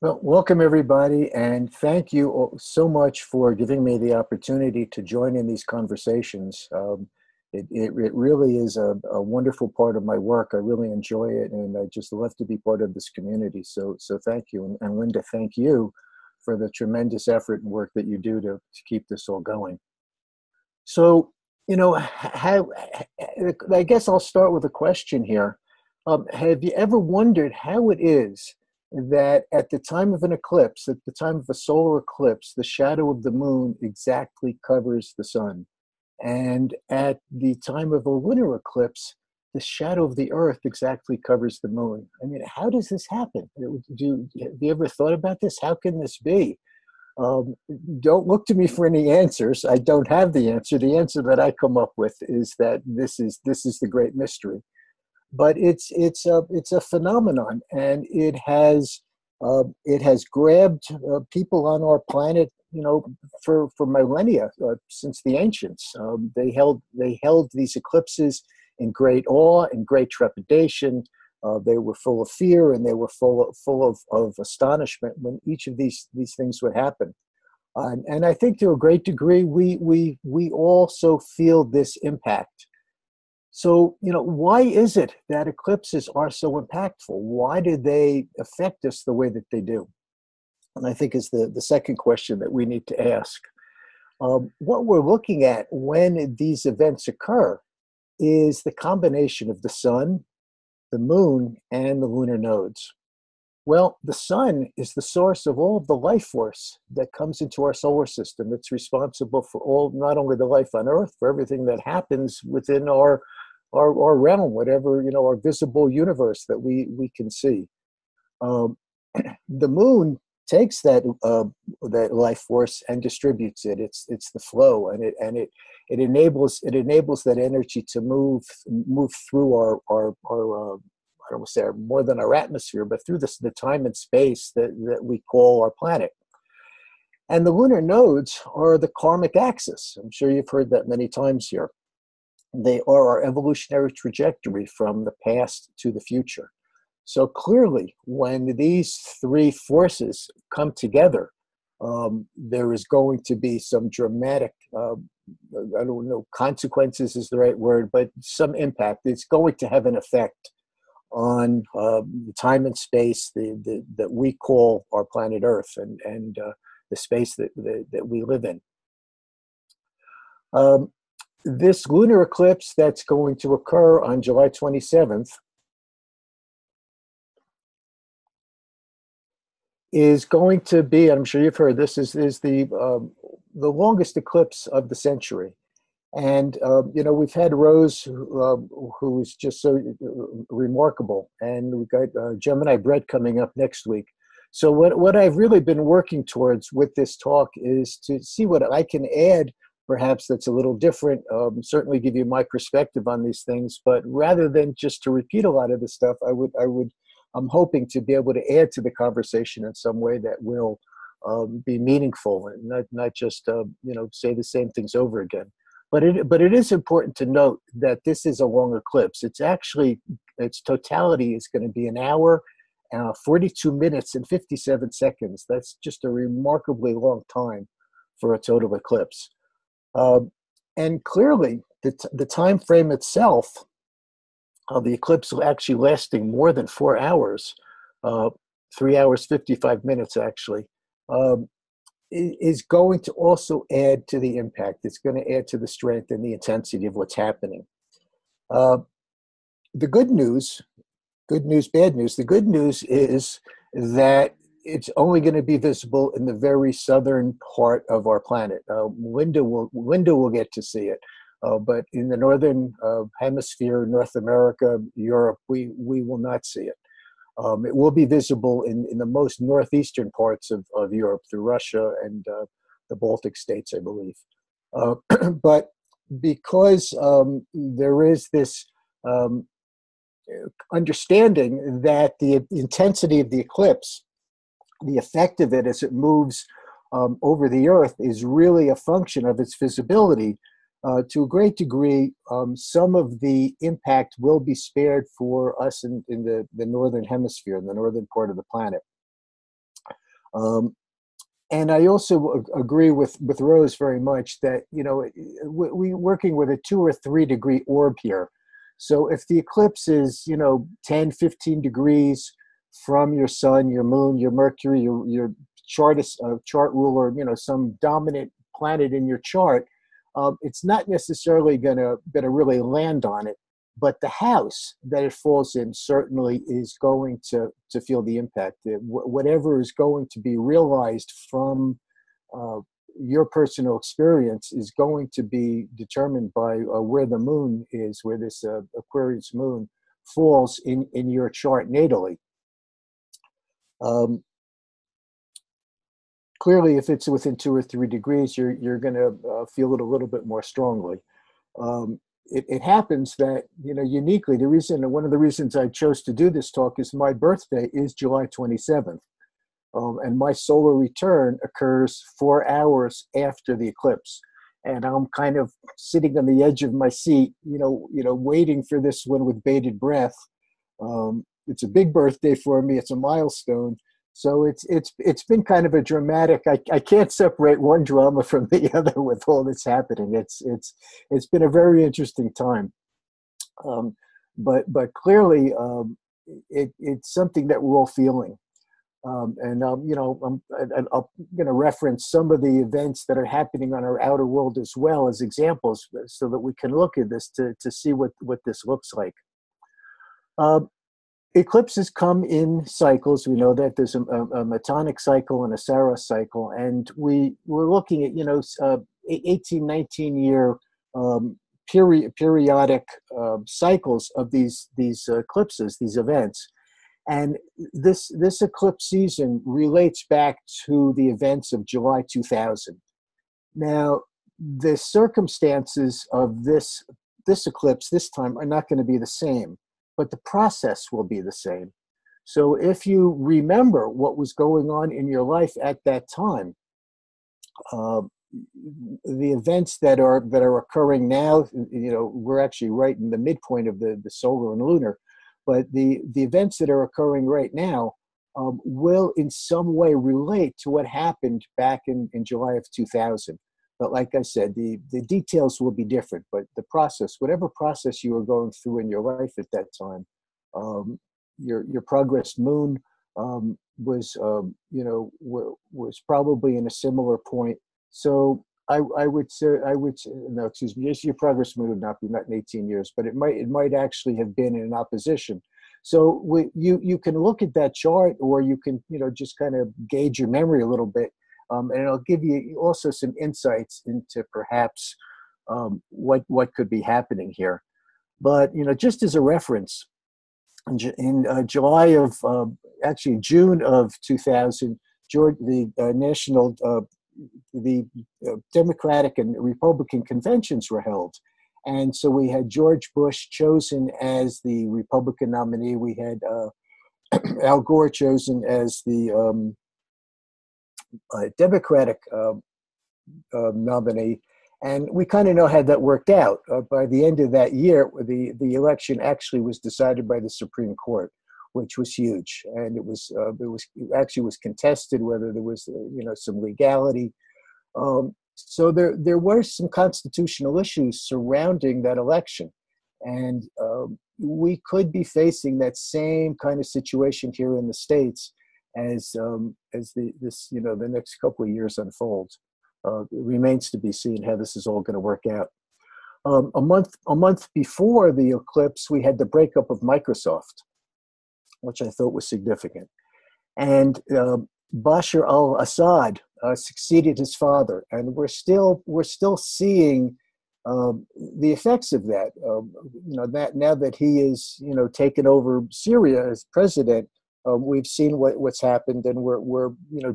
Well, welcome everybody, and thank you so much for giving me the opportunity to join in these conversations. It really is a wonderful part of my work. I really enjoy it, and I just love to be part of this community. So thank you. And Linda, thank you for the tremendous effort and work that you do to keep this all going. So, I guess I'll start with a question here. Have you ever wondered how it is that at the time of an eclipse, at the time of a solar eclipse, the shadow of the moon exactly covers the sun? And at the time of a lunar eclipse, the shadow of the earth exactly covers the moon. I mean, how does this happen? Have you ever thought about this? How can this be? Um, don't look to me for any answers. I don't have the answer. The answer that I come up with is that this is the great mystery. But it's a phenomenon, and it has grabbed people on our planet, for millennia, since the ancients. They held these eclipses in great awe and great trepidation. They were full of fear, and they were full of astonishment when each of these things would happen. And I think to a great degree, we also feel this impact. So, why is it that eclipses are so impactful? Why do they affect us the way that they do? And I think is the second question that we need to ask. What we're looking at when these events occur is the combination of the sun, the moon, and the lunar nodes. Well, the sun is the source of all of the life force that comes into our solar system. It's responsible for all, not only the life on Earth, for everything that happens within our realm, whatever, our visible universe that we can see. Um, the moon takes that life force and distributes it. It's the flow, and it enables that energy to move through our I don't want to say more than our atmosphere, but through the time and space that we call our planet. And the lunar nodes are the karmic axis. I'm sure you've heard that many times here. They are our evolutionary trajectory from the past to the future. So clearly, when these three forces come together, there is going to be some dramatic, I don't know, consequences is the right word, but some impact. It's going to have an effect on the time and space that we call our planet Earth, and the space that we live in. Um, this lunar eclipse that's going to occur on July 27th is going to be, I'm sure you've heard this, is the longest eclipse of the century. And, we've had Rose, who's just so remarkable. And we've got Gemini Bread coming up next week. So what I've really been working towards with this talk is to see what I can add, perhaps that's a little different, certainly give you my perspective on these things. But rather than just to repeat a lot of this stuff, I'm hoping to be able to add to the conversation in some way that will be meaningful and not just, say the same things over again. But it is important to note that this is a long eclipse. Its totality is going to be an hour, 42 minutes and 57 seconds. That's just a remarkably long time for a total eclipse. And clearly, the time frame itself, the eclipse will actually lasting more than 4 hours, 3 hours, 55 minutes actually, is going to also add to the impact. It's going to add to the strength and the intensity of what's happening. The good news, bad news. The good news is that it's only going to be visible in the very southern part of our planet. Linda will get to see it, but in the northern hemisphere, North America, Europe, we will not see it. It will be visible in the most northeastern parts of Europe through Russia and the Baltic states, I believe. But because there is this understanding that the intensity of the eclipse, the effect of it as it moves over the Earth, is really a function of its visibility. To a great degree, some of the impact will be spared for us in the northern hemisphere, in the northern part of the planet. Um, and I also agree with Rose very much that, we working with a 2 or 3 degree orb here. So if the eclipse is, 10, 15 degrees from your sun, your moon, your Mercury, your chart ruler, some dominant planet in your chart, it's not necessarily gonna really land on it, but the house that it falls in certainly is going to feel the impact. Whatever is going to be realized from uh, your personal experience is going to be determined by where the moon is, where this Aquarius moon falls in your chart natally. Um, Clearly, if it's within 2 or 3 degrees, you're going to feel it a little bit more strongly. It happens that, uniquely, one of the reasons I chose to do this talk is my birthday is July 27th. And my solar return occurs 4 hours after the eclipse. And I'm kind of sitting on the edge of my seat, waiting for this one with bated breath. It's a big birthday for me. It's a milestone. So it's been kind of a dramatic. I can't separate one drama from the other with all that's happening. It's been a very interesting time. But clearly, it's something that we're all feeling. And I'm going to reference some of the events that are happening on our outer world as well as examples, so that we can look at this to see what this looks like. Eclipses come in cycles. We know that there's a metonic cycle and a saros cycle, and we're looking at 18, 19-year periodic cycles of these eclipses, these events. And this eclipse season relates back to the events of July 2000. Now, the circumstances of this eclipse this time are not going to be the same, but the process will be the same. So if you remember what was going on in your life at that time, the events that are occurring now, we're actually right in the midpoint of the solar and lunar. But the events that are occurring right now will in some way relate to what happened back in July of 2000. But like I said, the details will be different, but the process, whatever process you were going through in your life at that time, your progress moon was probably in a similar point. So I would say, no, excuse me, your progress moon would not be met in 18 years, but it might actually have been in opposition. So you can look at that chart, or you can just kind of gauge your memory a little bit, and it'll give you also some insights into perhaps what could be happening here. But just as a reference, in July of actually June of 2000, the Democratic and Republican conventions were held. And so we had George Bush chosen as the Republican nominee. We had Al Gore chosen as the Democratic nominee. And we kind of know how that worked out. By the end of that year, the election actually was decided by the Supreme Court, which was huge. And it was contested whether there was some legality. So there were some constitutional issues surrounding that election, and we could be facing that same kind of situation here in the States as the next couple of years unfold. It remains to be seen how this is all going to work out. A month before the eclipse, we had the breakup of Microsoft, which I thought was significant, and Bashar al-Assad succeeded his father, and we're still seeing the effects of that. That now that he is taken over Syria as president, we've seen what's happened, and we're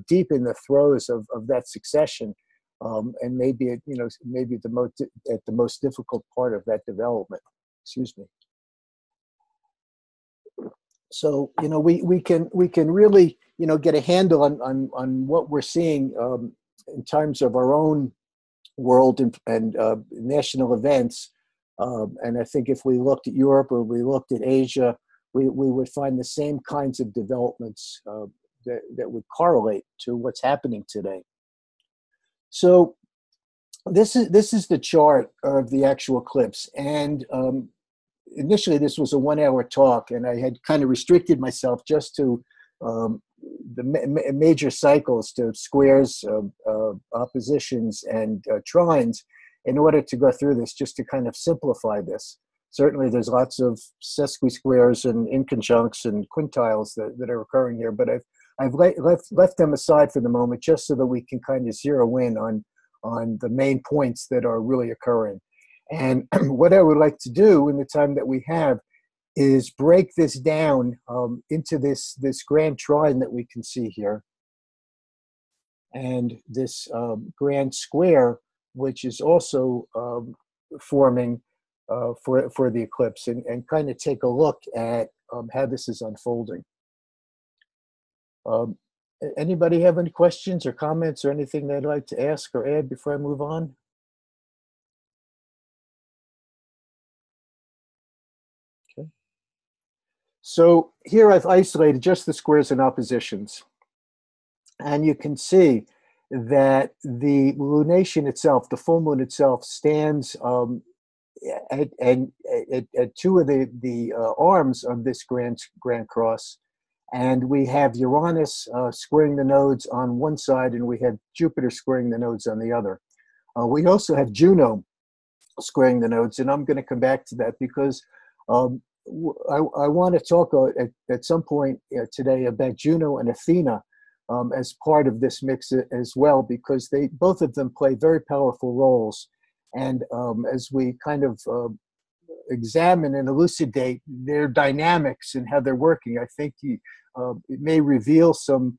deep in the throes of that succession, and maybe at the most difficult part of that development. Excuse me. So we can really get a handle on what we're seeing in terms of our own world and national events. And I think if we looked at Europe or we looked at Asia, we would find the same kinds of developments that would correlate to what's happening today. So this is the chart of the actual eclipse, and initially this was a 1 hour talk, and I had kind of restricted myself just to the major cycles, to squares, oppositions, and trines, in order to go through this, just to kind of simplify this. Certainly there's lots of sesqui-squares and inconjuncts and quintiles that are occurring here, but I've left them aside for the moment, just so that we can kind of zero in on the main points that are really occurring. And what I would like to do in the time that we have is break this down into this grand trine that we can see here, and this grand square, which is also forming for the eclipse, and kind of take a look at how this is unfolding. Anybody have any questions or comments or anything they'd like to ask or add before I move on? Okay. So here I've isolated just the squares and oppositions. And you can see that the lunation itself, the full moon itself, stands at two of the arms of this grand cross. And we have Uranus squaring the nodes on one side, and we have Jupiter squaring the nodes on the other. We also have Juno squaring the nodes, and I'm going to come back to that, because I want to talk at some point today about Juno and Athena as part of this mix as well, because both of them play very powerful roles. And as we kind of examine and elucidate their dynamics and how they're working, I think it may reveal some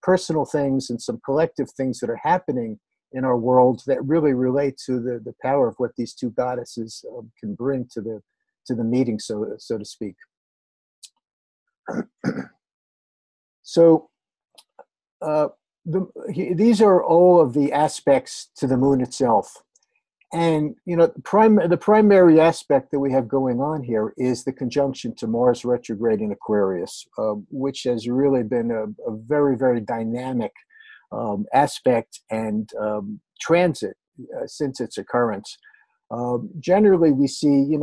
personal things and some collective things that are happening in our world that really relate to the power of what these two goddesses can bring to the meeting, so to speak. So these are all of the aspects to the moon itself. And, the primary aspect that we have going on here is the conjunction to Mars retrograde in Aquarius, which has really been a very, very dynamic aspect and transit since its occurrence. Generally, we see,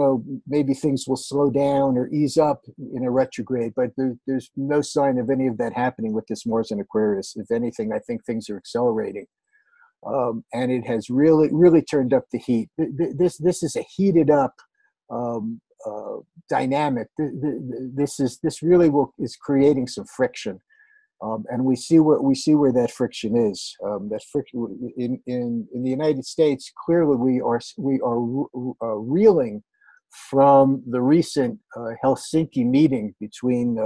maybe things will slow down or ease up in a retrograde, but there's no sign of any of that happening with this Mars in Aquarius. If anything, I think things are accelerating. And it has really turned up the heat. This is a heated up dynamic. This really is creating some friction, and we see where that friction is. That friction in the United States, clearly we are reeling from the recent Helsinki meeting between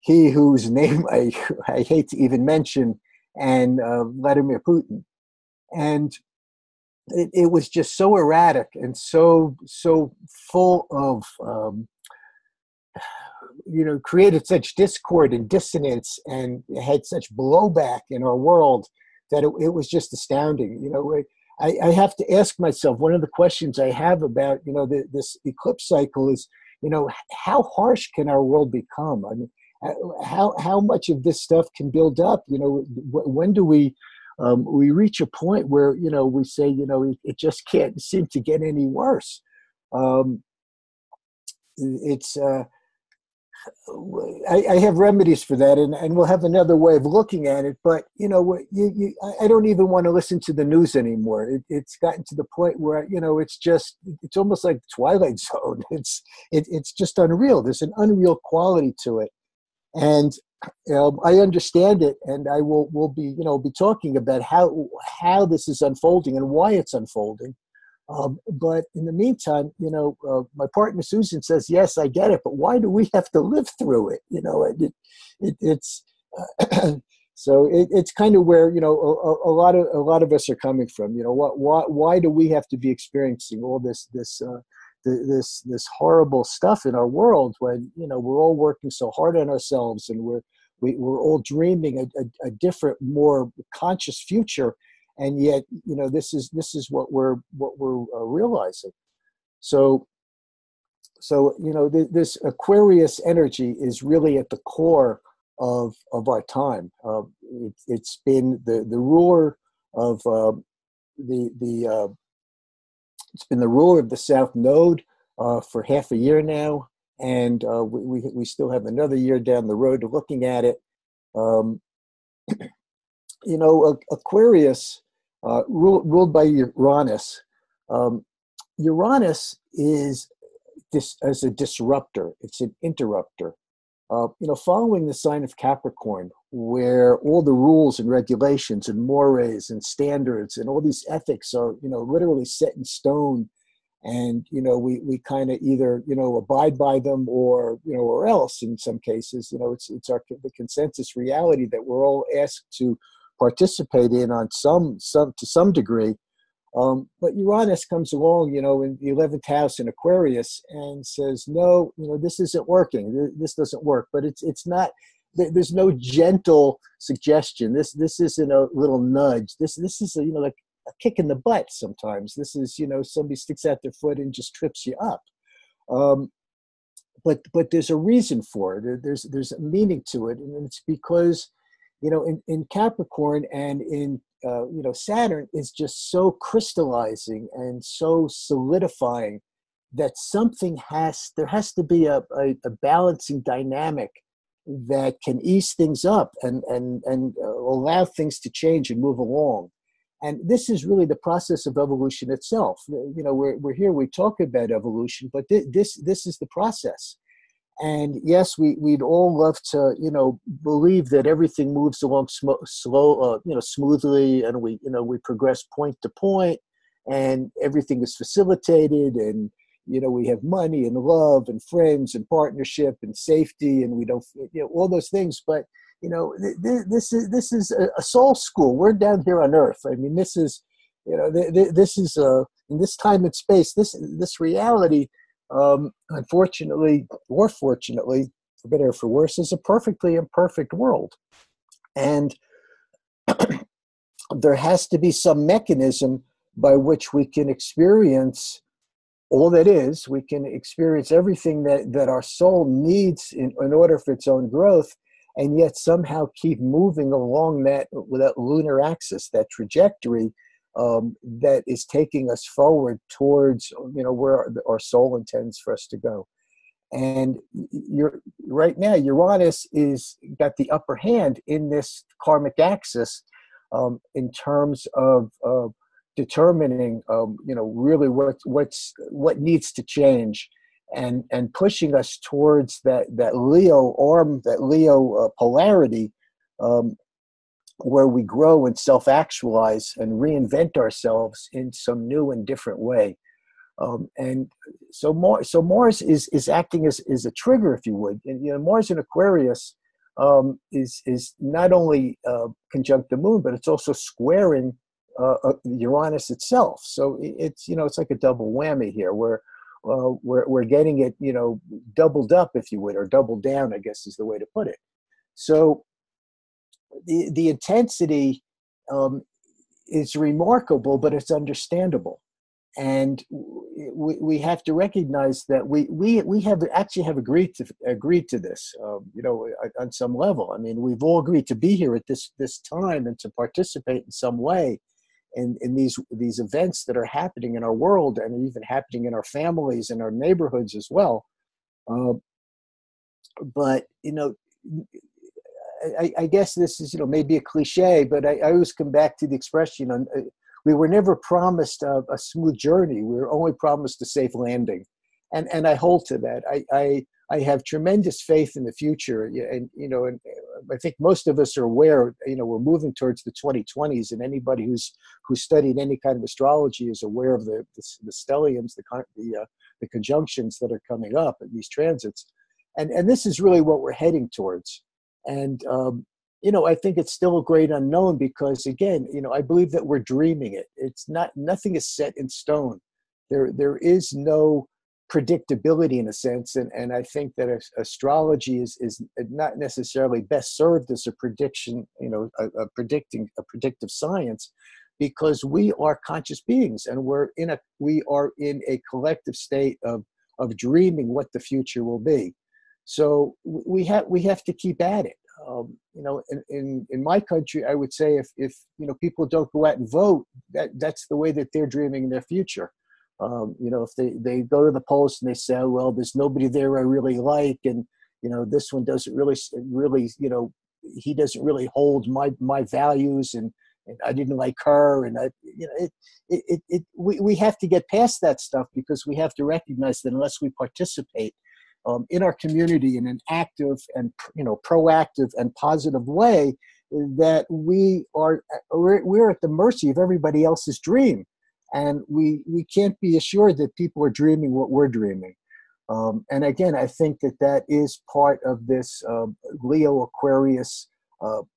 he whose name I hate to even mention, and Vladimir Putin. And it was just so erratic and so full of, created such discord and dissonance, and had such blowback in our world that it was just astounding. I have to ask myself, one of the questions I have about, this eclipse cycle is, how harsh can our world become? I mean, how much of this stuff can build up? When do we reach a point where we say it just can't seem to get any worse? I have remedies for that, and we'll have another way of looking at it. But I don't even want to listen to the news anymore. It's gotten to the point where it's almost like Twilight Zone. It's just unreal. There's an unreal quality to it. And I understand it, and I will be talking about how this is unfolding and why it's unfolding. But in the meantime, my partner Susan says, "Yes, I get it, but why do we have to live through it?" It's so it's kind of where a lot of us are coming from. Why do we have to be experiencing all this horrible stuff in our world when we're all working so hard on ourselves, and we're all dreaming a different, more conscious future, and yet this is what we're realizing. So this Aquarius energy is really at the core of our time. It's been the ruler of the it's been the ruler of the South Node for half a year now, and we still have another year down the road looking at it. Um, Aquarius, ruled by Uranus. Um, Uranus is this as a disruptor. It's an interrupter. Following the sign of Capricorn, where all the rules and regulations and mores and standards and all these ethics are, literally set in stone, and we kind of either abide by them or else in some cases. It's the consensus reality that we're all asked to participate in on some to some degree. But Uranus comes along, in the 11th house in Aquarius and says, no, this isn't working. This doesn't work. But it's not. There's no gentle suggestion. This isn't a little nudge. This is like a kick in the butt. Sometimes this is somebody sticks out their foot and just trips you up. But there's a reason for it. There's a meaning to it, and it's because in Capricorn and in Saturn is just so crystallizing and so solidifying that there has to be a balancing dynamic that can ease things up and allow things to change and move along. And this is really the process of evolution itself. We're here, we talk about evolution, but this is the process. And yes, we'd all love to, believe that everything moves along smoothly, and we progress point to point, and everything is facilitated, and we have money and love and friends and partnership and safety, and we don't, all those things. But this is a soul school. We're down here on Earth. I mean, this is, this is in this time and space. This reality. Unfortunately, or fortunately, for better or for worse, is a perfectly imperfect world. And there has to be some mechanism by which we can experience all that is. We can experience everything that our soul needs in order for its own growth, and yet somehow keep moving along that lunar axis, that trajectory, that is taking us forward towards where our soul intends for us to go. And right now Uranus is got the upper hand in this karmic axis, in terms of determining really what needs to change, and pushing us towards that Leo polarity, where we grow and self-actualize and reinvent ourselves in some new and different way. And so Mars is acting as a trigger, if you would. And, Mars in Aquarius is not only conjunct the moon, but it's also squaring Uranus itself. So it's like a double whammy here, where we're getting it doubled up, if you would, or doubled down, I guess is the way to put it. So the intensity is remarkable, but it's understandable, and we have to recognize that we have agreed to this, on some level. I mean, we've all agreed to be here at this time and to participate in some way in these events that are happening in our world, and even happening in our families and our neighborhoods as well. But I guess this is, maybe a cliche, but I always come back to the expression, we were never promised a smooth journey. We were only promised a safe landing. And I hold to that. I have tremendous faith in the future. And I think most of us are aware, we're moving towards the 2020s, and anybody who's studied any kind of astrology is aware of the stelliums, the conjunctions that are coming up, and these transits. And this is really what we're heading towards. And, I think it's still a great unknown, because again, I believe that we're dreaming it. Nothing is set in stone. There is no predictability in a sense. And I think that astrology is not necessarily best served as a prediction, a predictive science, because we are conscious beings, and we are in a collective state of dreaming what the future will be. So we have to keep at it. you know, in my country, I would say if you know, people don't go out and vote, that's the way that they're dreaming their future. You know, if they go to the polls and they say, oh, well, there's nobody there I really like, and you know, this one doesn't really, you know, he doesn't really hold my values, and I didn't like her, and I, you know, we have to get past that stuff, because we have to recognize that unless we participate in our community in an active and, you know, proactive and positive way, that we're at the mercy of everybody else's dream, and we can't be assured that people are dreaming what we're dreaming. And again, I think that is part of this Leo Aquarius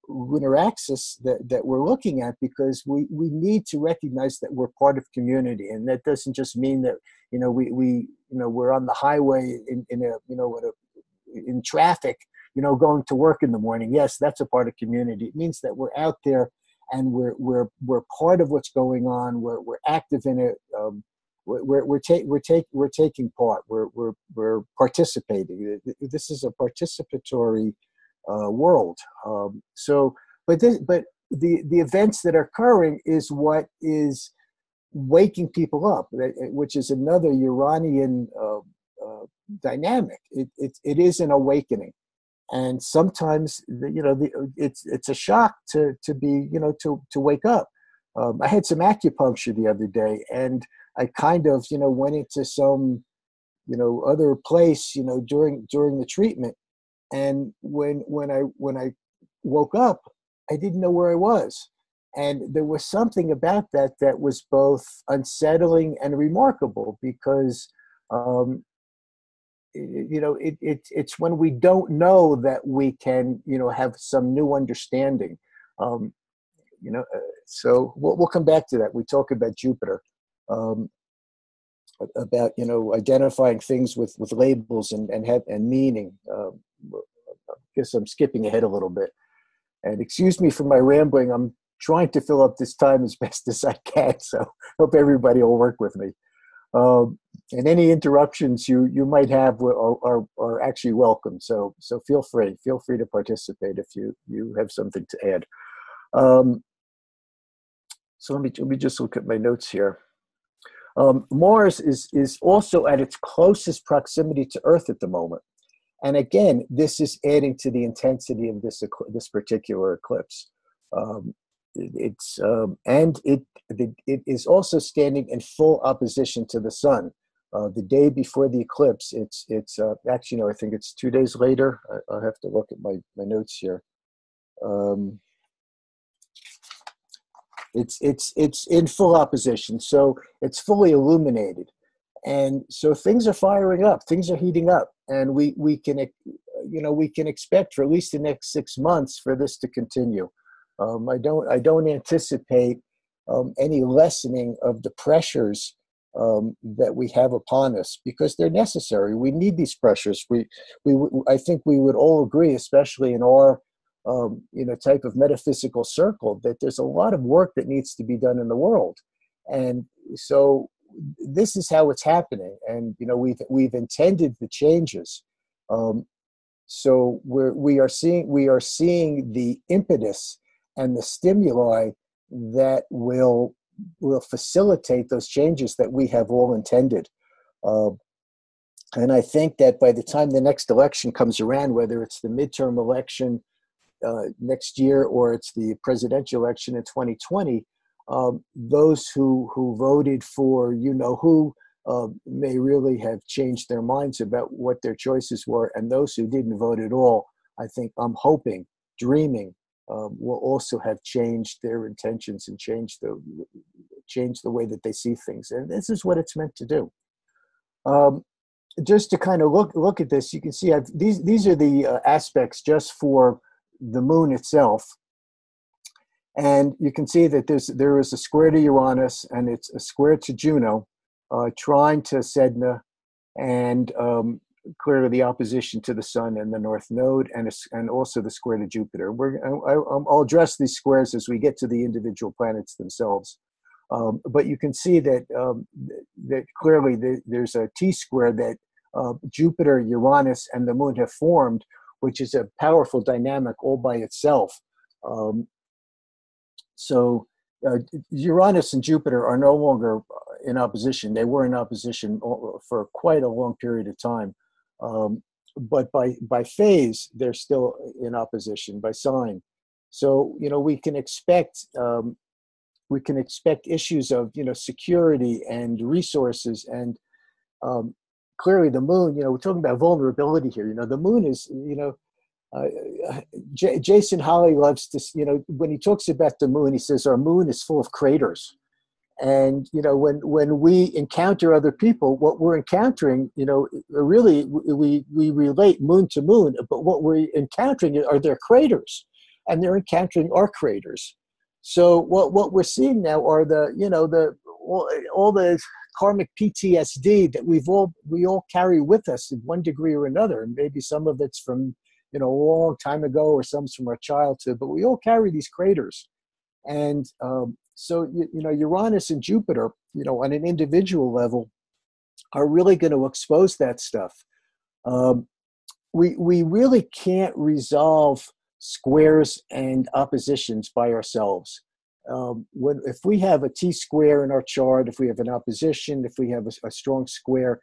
lunar axis that we're looking at, because we need to recognize that we're part of community, and that doesn't just mean that, you know, we you know, we're on the highway in traffic, you know, going to work in the morning. Yes, that's a part of community. It means that we're out there and we're part of what's going on. We're active in it. We're taking part. We're participating. This is a participatory world. But the events that are occurring is what is waking people up, which is another Uranian dynamic. It is an awakening, and sometimes it's a shock to be, you know, to wake up. I had some acupuncture the other day, and I kind of, you know, went into some, you know, other place, you know, during the treatment, and when I woke up, I didn't know where I was. And there was something about that was both unsettling and remarkable, because, you know, it's when we don't know that we can, you know, have some new understanding. You know, so we'll come back to that. We talk about Jupiter, about, you know, identifying things with labels and meaning. I guess I'm skipping ahead a little bit. And excuse me for my rambling. I'm trying to fill up this time as best as I can, so hope everybody will work with me. And any interruptions you might have are actually welcome. So feel free to participate if you have something to add. So let me just look at my notes here. Mars is also at its closest proximity to Earth at the moment. And again, this is adding to the intensity of this particular eclipse. It is also standing in full opposition to the sun. The day before the eclipse, it's actually, no, I think it's 2 days later. I'll have to look at my notes here. It's in full opposition, so it's fully illuminated. And so things are firing up, things are heating up, and we can expect for at least the next 6 months for this to continue. I don't anticipate any lessening of the pressures that we have upon us, because they're necessary. We need these pressures. I think we would all agree, especially in our type of metaphysical circle, that there's a lot of work that needs to be done in the world, and so this is how it's happening. And we've intended the changes. So we are seeing the impetus and the stimuli that will facilitate those changes that we have all intended. And I think that by the time the next election comes around, whether it's the midterm election next year or it's the presidential election in 2020, those who voted for who may really have changed their minds about what their choices were, and those who didn't vote at all, I think, I'm hoping, dreaming, will also have changed their intentions and changed the way that they see things. And this is what it's meant to do. Just to kind of look at this, you can see these are the aspects just for the moon itself. And you can see that there is a square to Uranus, and it's a square to Juno, trine to Sedna, and clearly the opposition to the Sun and the North Node, and also the square to Jupiter. I'll address these squares as we get to the individual planets themselves. But you can see that that clearly there's a T-square that Jupiter, Uranus, and the Moon have formed, which is a powerful dynamic all by itself. Um, so Uranus and Jupiter are no longer in opposition. They were in opposition for quite a long period of time. But by phase, they're still in opposition by sign. So, we can expect issues of, security and resources. And clearly the moon, we're talking about vulnerability here. The moon is, Jason Holly loves to, when he talks about the moon, he says our moon is full of craters. And, when we encounter other people, what we're encountering, really we relate moon to moon, but what we're encountering are their craters, and they're encountering our craters. So what we're seeing now are all the karmic PTSD that we all carry with us in one degree or another. And maybe some of it's from, a long time ago, or some's from our childhood, but we all carry these craters. And so, Uranus and Jupiter, on an individual level, are really going to expose that stuff. We really can't resolve squares and oppositions by ourselves. If we have a T-square in our chart, if we have an opposition, if we have a strong square,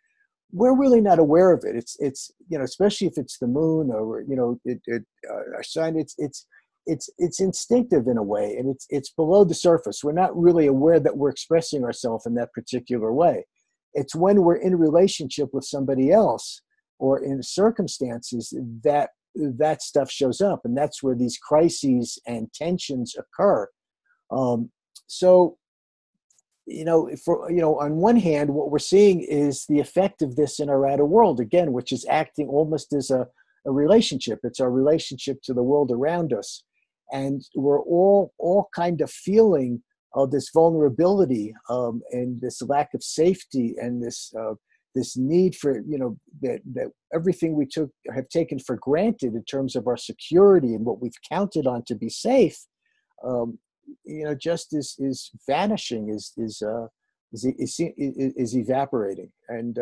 we're really not aware of it. It's especially if it's the moon or our sign. It's instinctive in a way, and it's below the surface. We're not really aware that we're expressing ourselves in that particular way. It's when we're in relationship with somebody else or in circumstances that stuff shows up, and that's where these crises and tensions occur. On one hand, what we're seeing is the effect of this in our outer world, again, which is acting almost as a relationship. It's our relationship to the world around us. And we're all kind of feeling this vulnerability and this lack of safety and this need for, that everything we have taken for granted in terms of our security and what we've counted on to be safe, just is vanishing, is evaporating. And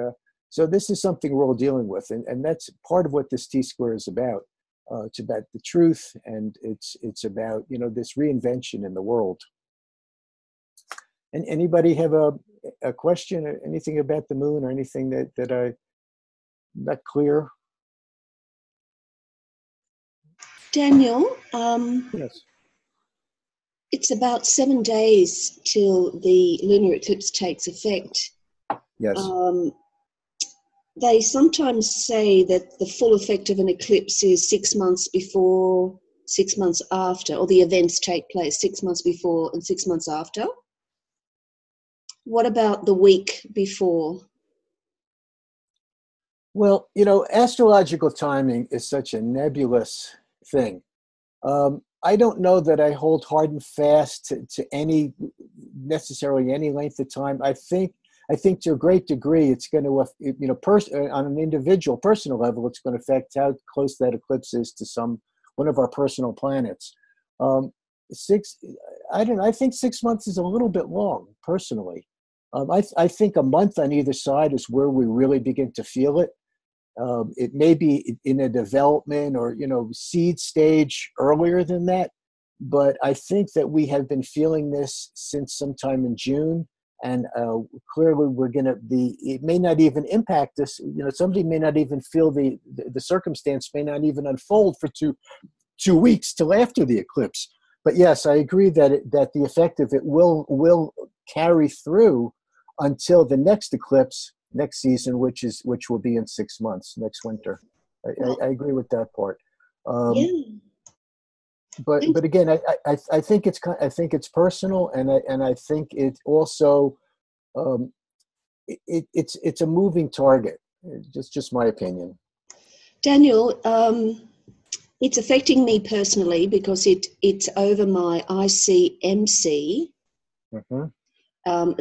so this is something we're all dealing with. And that's part of what this T-square is about. It's about the truth, and it's about, this reinvention in the world. And anybody have a question or anything about the moon or anything that I'm not clear? Daniel, Yes. It's about 7 days till the lunar eclipse takes effect. Yes. They sometimes say that the full effect of an eclipse is 6 months before, 6 months after, or the events take place 6 months before and 6 months after. What about the week before? Well, astrological timing is such a nebulous thing. I don't know that I hold hard and fast to necessarily any length of time. I think to a great degree, it's going to, on an individual, personal level, it's going to affect how close that eclipse is to one of our personal planets. I think 6 months is a little bit long, personally. I think a month on either side is where we really begin to feel it. It may be in a development or, seed stage earlier than that. But I think that we have been feeling this since sometime in June. And clearly we're going to it may not even impact us. Somebody may not even feel the circumstance may not even unfold for two weeks till after the eclipse. But yes, I agree that the effect of it will carry through until the next eclipse next season, which will be in 6 months, next winter. I agree with that part. Yeah. But again, I think it's personal, and I think it also it's a moving target. Just my opinion. Daniel, it's affecting me personally because it's over my IC-MC. Mm-hmm.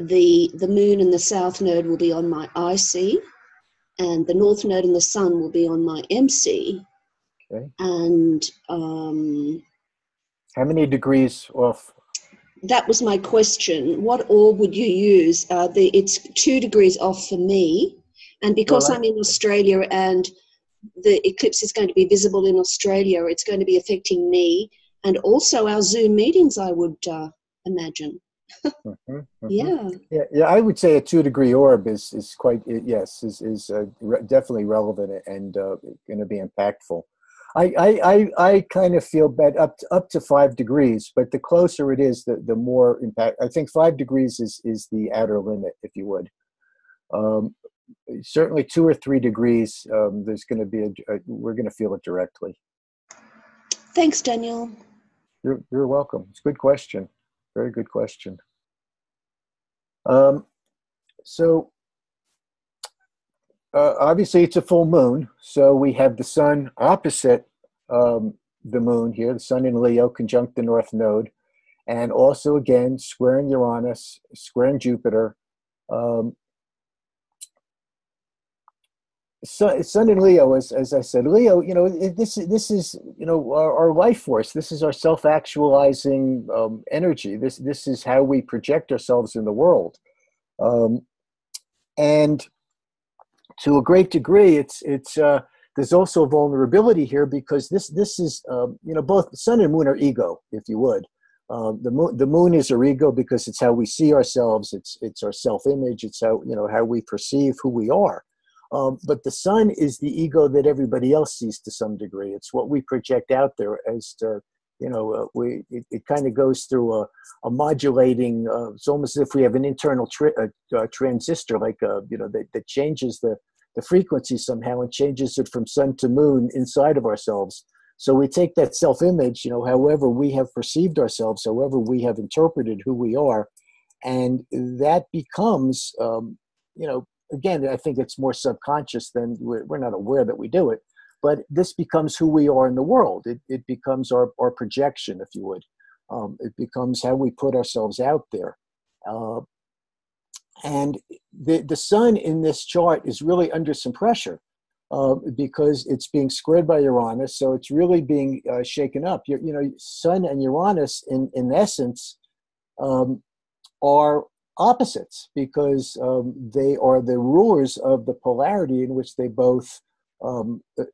The moon and the south node will be on my IC, and the north node and the sun will be on my MC. Okay. And how many degrees off? That was my question. What orb would you use? It's 2 degrees off for me, and because I'm in Australia and the eclipse is going to be visible in Australia. It's going to be affecting me and also our Zoom meetings, I would imagine. Yeah. Yeah. I would say a 2-degree orb is quite, yes, is definitely relevant and going to be impactful. I kind of feel bad up to 5 degrees, but the closer it is, the more impact. I think 5 degrees is the outer limit, if you would. Certainly 2 or 3 degrees, there's going to be we're going to feel it directly. Thanks, Daniel. You're welcome. It's a good question. Very good question. So obviously it's a full moon, so we have the sun opposite the moon here, the sun in Leo conjunct the North Node, and also again squaring Uranus, squaring Jupiter. Sun in Leo, as I said, Leo, this is our life force. This is our self-actualizing energy. This is how we project ourselves in the world. And to a great degree, it's there's also a vulnerability here because this is both sun and moon are ego, if you would. The moon is our ego because it's how we see ourselves. It's our self-image. It's how we perceive who we are. But the sun is the ego that everybody else sees to some degree. It's what we project out there as to. It kind of goes through a modulating. It's almost as if we have an internal transistor, like that changes the frequency somehow and changes it from sun to moon inside of ourselves. So we take that self-image, however we have perceived ourselves, however we have interpreted who we are, and that becomes, again, I think it's more subconscious than we're not aware that we do it. But this becomes who we are in the world. It becomes our projection, if you would. It becomes how we put ourselves out there. And the sun in this chart is really under some pressure because it's being squared by Uranus. So it's really being shaken up. Sun and Uranus, in essence, are opposites because they are the rulers of the polarity in which they both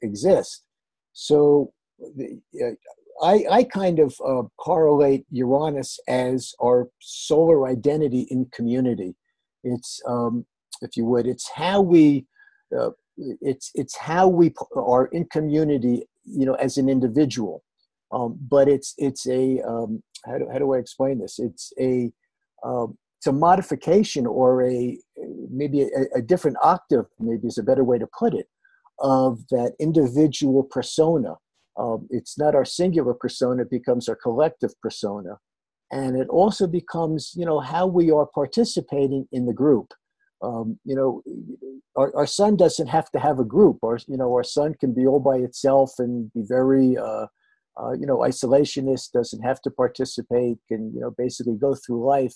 exist. So I kind of correlate Uranus as our solar identity in community. It's, if you would, it's how we are in community, as an individual. But it's a how do I explain this? It's a modification or maybe a different octave, maybe is a better way to put it, of that individual persona. It's not our singular persona, it becomes our collective persona. And it also becomes, how we are participating in the group. Our sun doesn't have to have a group. Our sun can be all by itself and be very, isolationist, doesn't have to participate, can, basically go through life,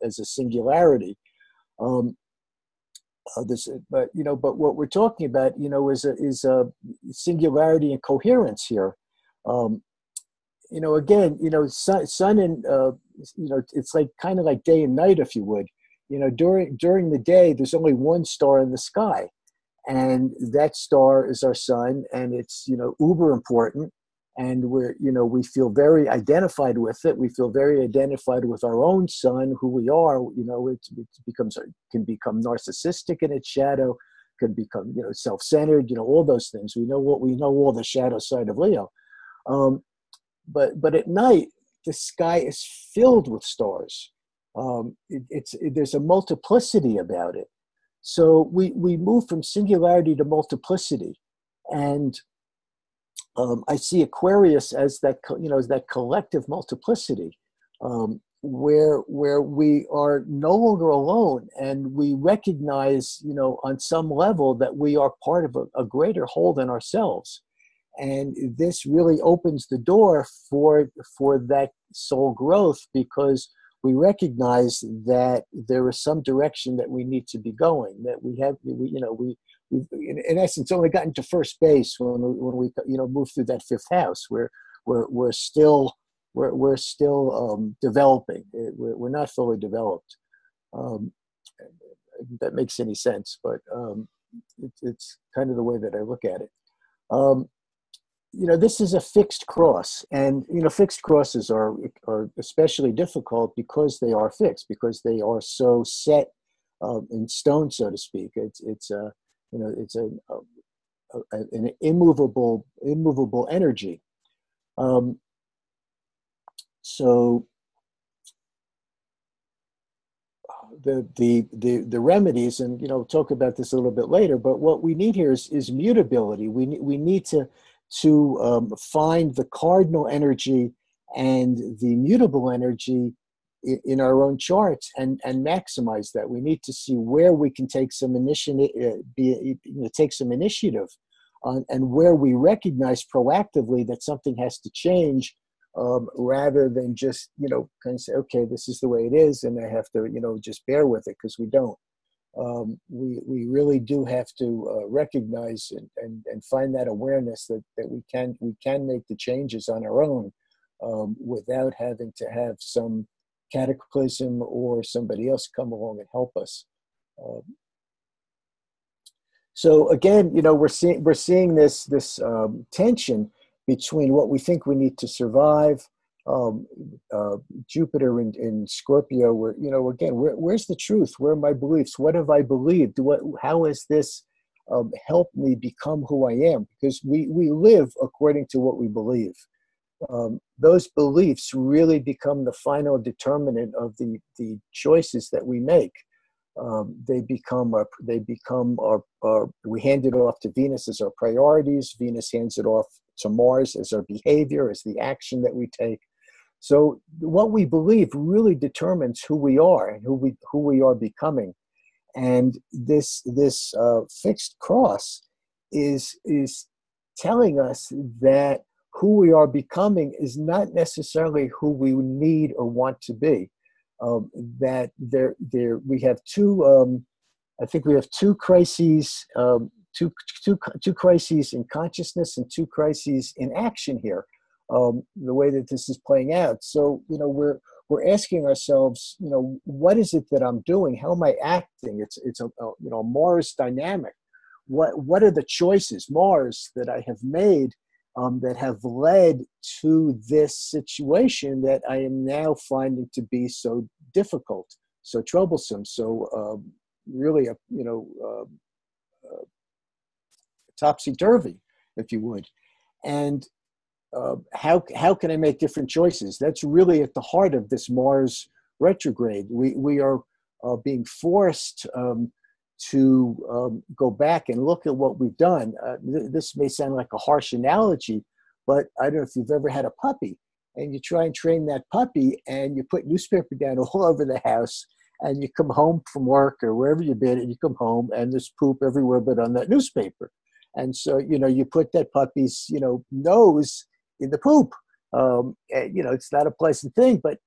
as a singularity. But what we're talking about, is a singularity and coherence here. Again, sun and it's like kind of like day and night, if you would. During the day, there's only one star in the sky, and that star is our sun, and it's uber important. And we feel very identified with it. We feel very identified with our own sun, who we are. Can become narcissistic in its shadow, can become self-centered. All those things. We know all the shadow side of Leo. But at night, the sky is filled with stars. There's a multiplicity about it. So we move from singularity to multiplicity, and I see Aquarius as that as that collective multiplicity, where we are no longer alone, and we recognize on some level that we are part of a greater whole than ourselves, and this really opens the door for that soul growth, because we recognize that there is some direction that we need to be going, that we've in essence only gotten to first base when we move through that fifth house, where we're still developing. We're not fully developed. If that makes any sense, but it's kind of the way that I look at it. Um, this is a fixed cross, and fixed crosses are especially difficult because they are fixed, because they are so set in stone, so to speak. It's a it's an immovable energy. Um, so the remedies, and talk about this a little bit later, but what we need here is mutability. We need to find the cardinal energy and the mutable energy in our own charts, and maximize that. We need to see where we can take some take some initiative on, and where we recognize proactively that something has to change, rather than just kind of say, okay, this is the way it is, and I have to just bear with it, because we don't. We really do have to recognize and find that awareness that we can make the changes on our own, without having to have some cataclysm or somebody else come along and help us. So again, we're seeing this tension between what we think we need to survive. Jupiter in Scorpio, where again, where's the truth? Where are my beliefs? What have I believed? How has this helped me become who I am? Because we live according to what we believe. Those beliefs really become the final determinant of the choices that we make. They become our, we hand it off to Venus as our priorities. Venus hands it off to Mars as our behavior, as the action that we take. So what we believe really determines who we are and who we are becoming. And this fixed cross is telling us that who we are becoming is not necessarily who we need or want to be. That we have two. I think we have two crises, two crises in consciousness and two crises in action here. The way that this is playing out. So we're asking ourselves, what is it that I'm doing? How am I acting? It's a Mars dynamic. What are the choices, Mars, that I have made, that have led to this situation that I am now finding to be so difficult, so troublesome, so really topsy-turvy, if you would. And how can I make different choices? That's really at the heart of this Mars retrograde. We are being forced to go back and look at what we've done. This may sound like a harsh analogy, but I don't know if you've ever had a puppy, and you try and train that puppy, and you put newspaper down all over the house, and you come home from work or wherever you've been, and you come home, and there's poop everywhere but on that newspaper. And so, you put that puppy's, nose in the poop. It's not a pleasant thing, but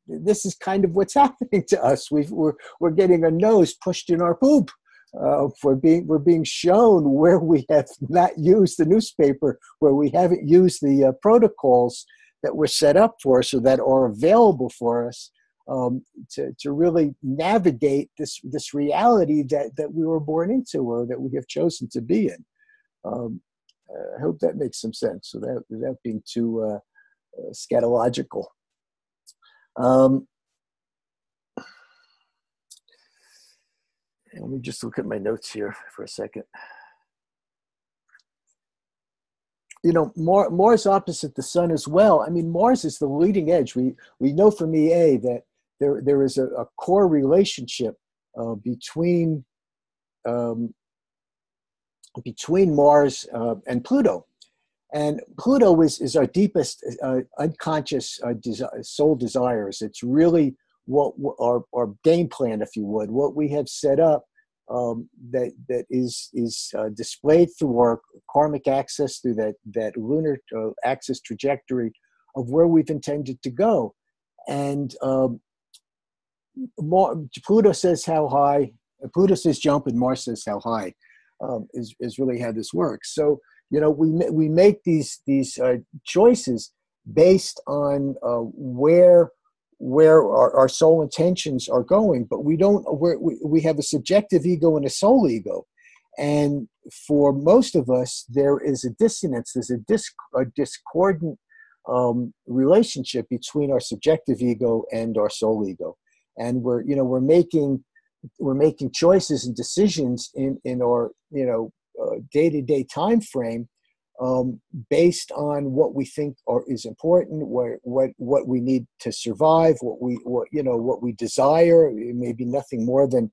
this is kind of what's happening to us. We're getting a nose pushed in our poop. We're being shown where we have not used the newspaper, where we haven't used the protocols that were set up for us or that are available for us, to really navigate this reality that we were born into, or that we have chosen to be in. I hope that makes some sense, so without being too scatological. Let me just look at my notes here for a second. Mars opposite the sun as well. I mean, Mars is the leading edge. We know from EA that there is a core relationship between Mars and Pluto. And Pluto is our deepest unconscious soul desires. It's really what our game plan, if you would, what we have set up, that is displayed through our karmic axis, through that lunar axis trajectory of where we've intended to go. And Pluto says how high, Pluto says jump, and Mars says how high, is really how this works. So we make these choices based on where our soul intentions are going, but we have a subjective ego and a soul ego, And for most of us, there is a dissonance, there's a discordant relationship between our subjective ego and our soul ego. And we're making choices and decisions in our day-to-day time frame, based on what we think is important, what we need to survive, what we desire. It may be nothing more than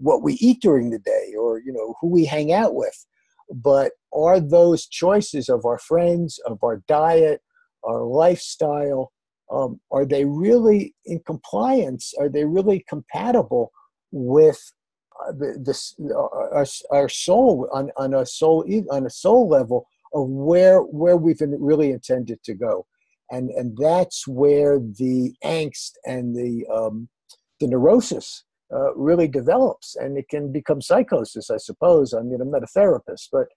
what we eat during the day, or who we hang out with. But are those choices of our friends, of our diet, our lifestyle, are they really in compliance? Are they really compatible with our soul, on a soul level of where we've really intended to go? And that's where the angst and the neurosis really develops, and it can become psychosis, I suppose. I mean, I'm not a therapist, but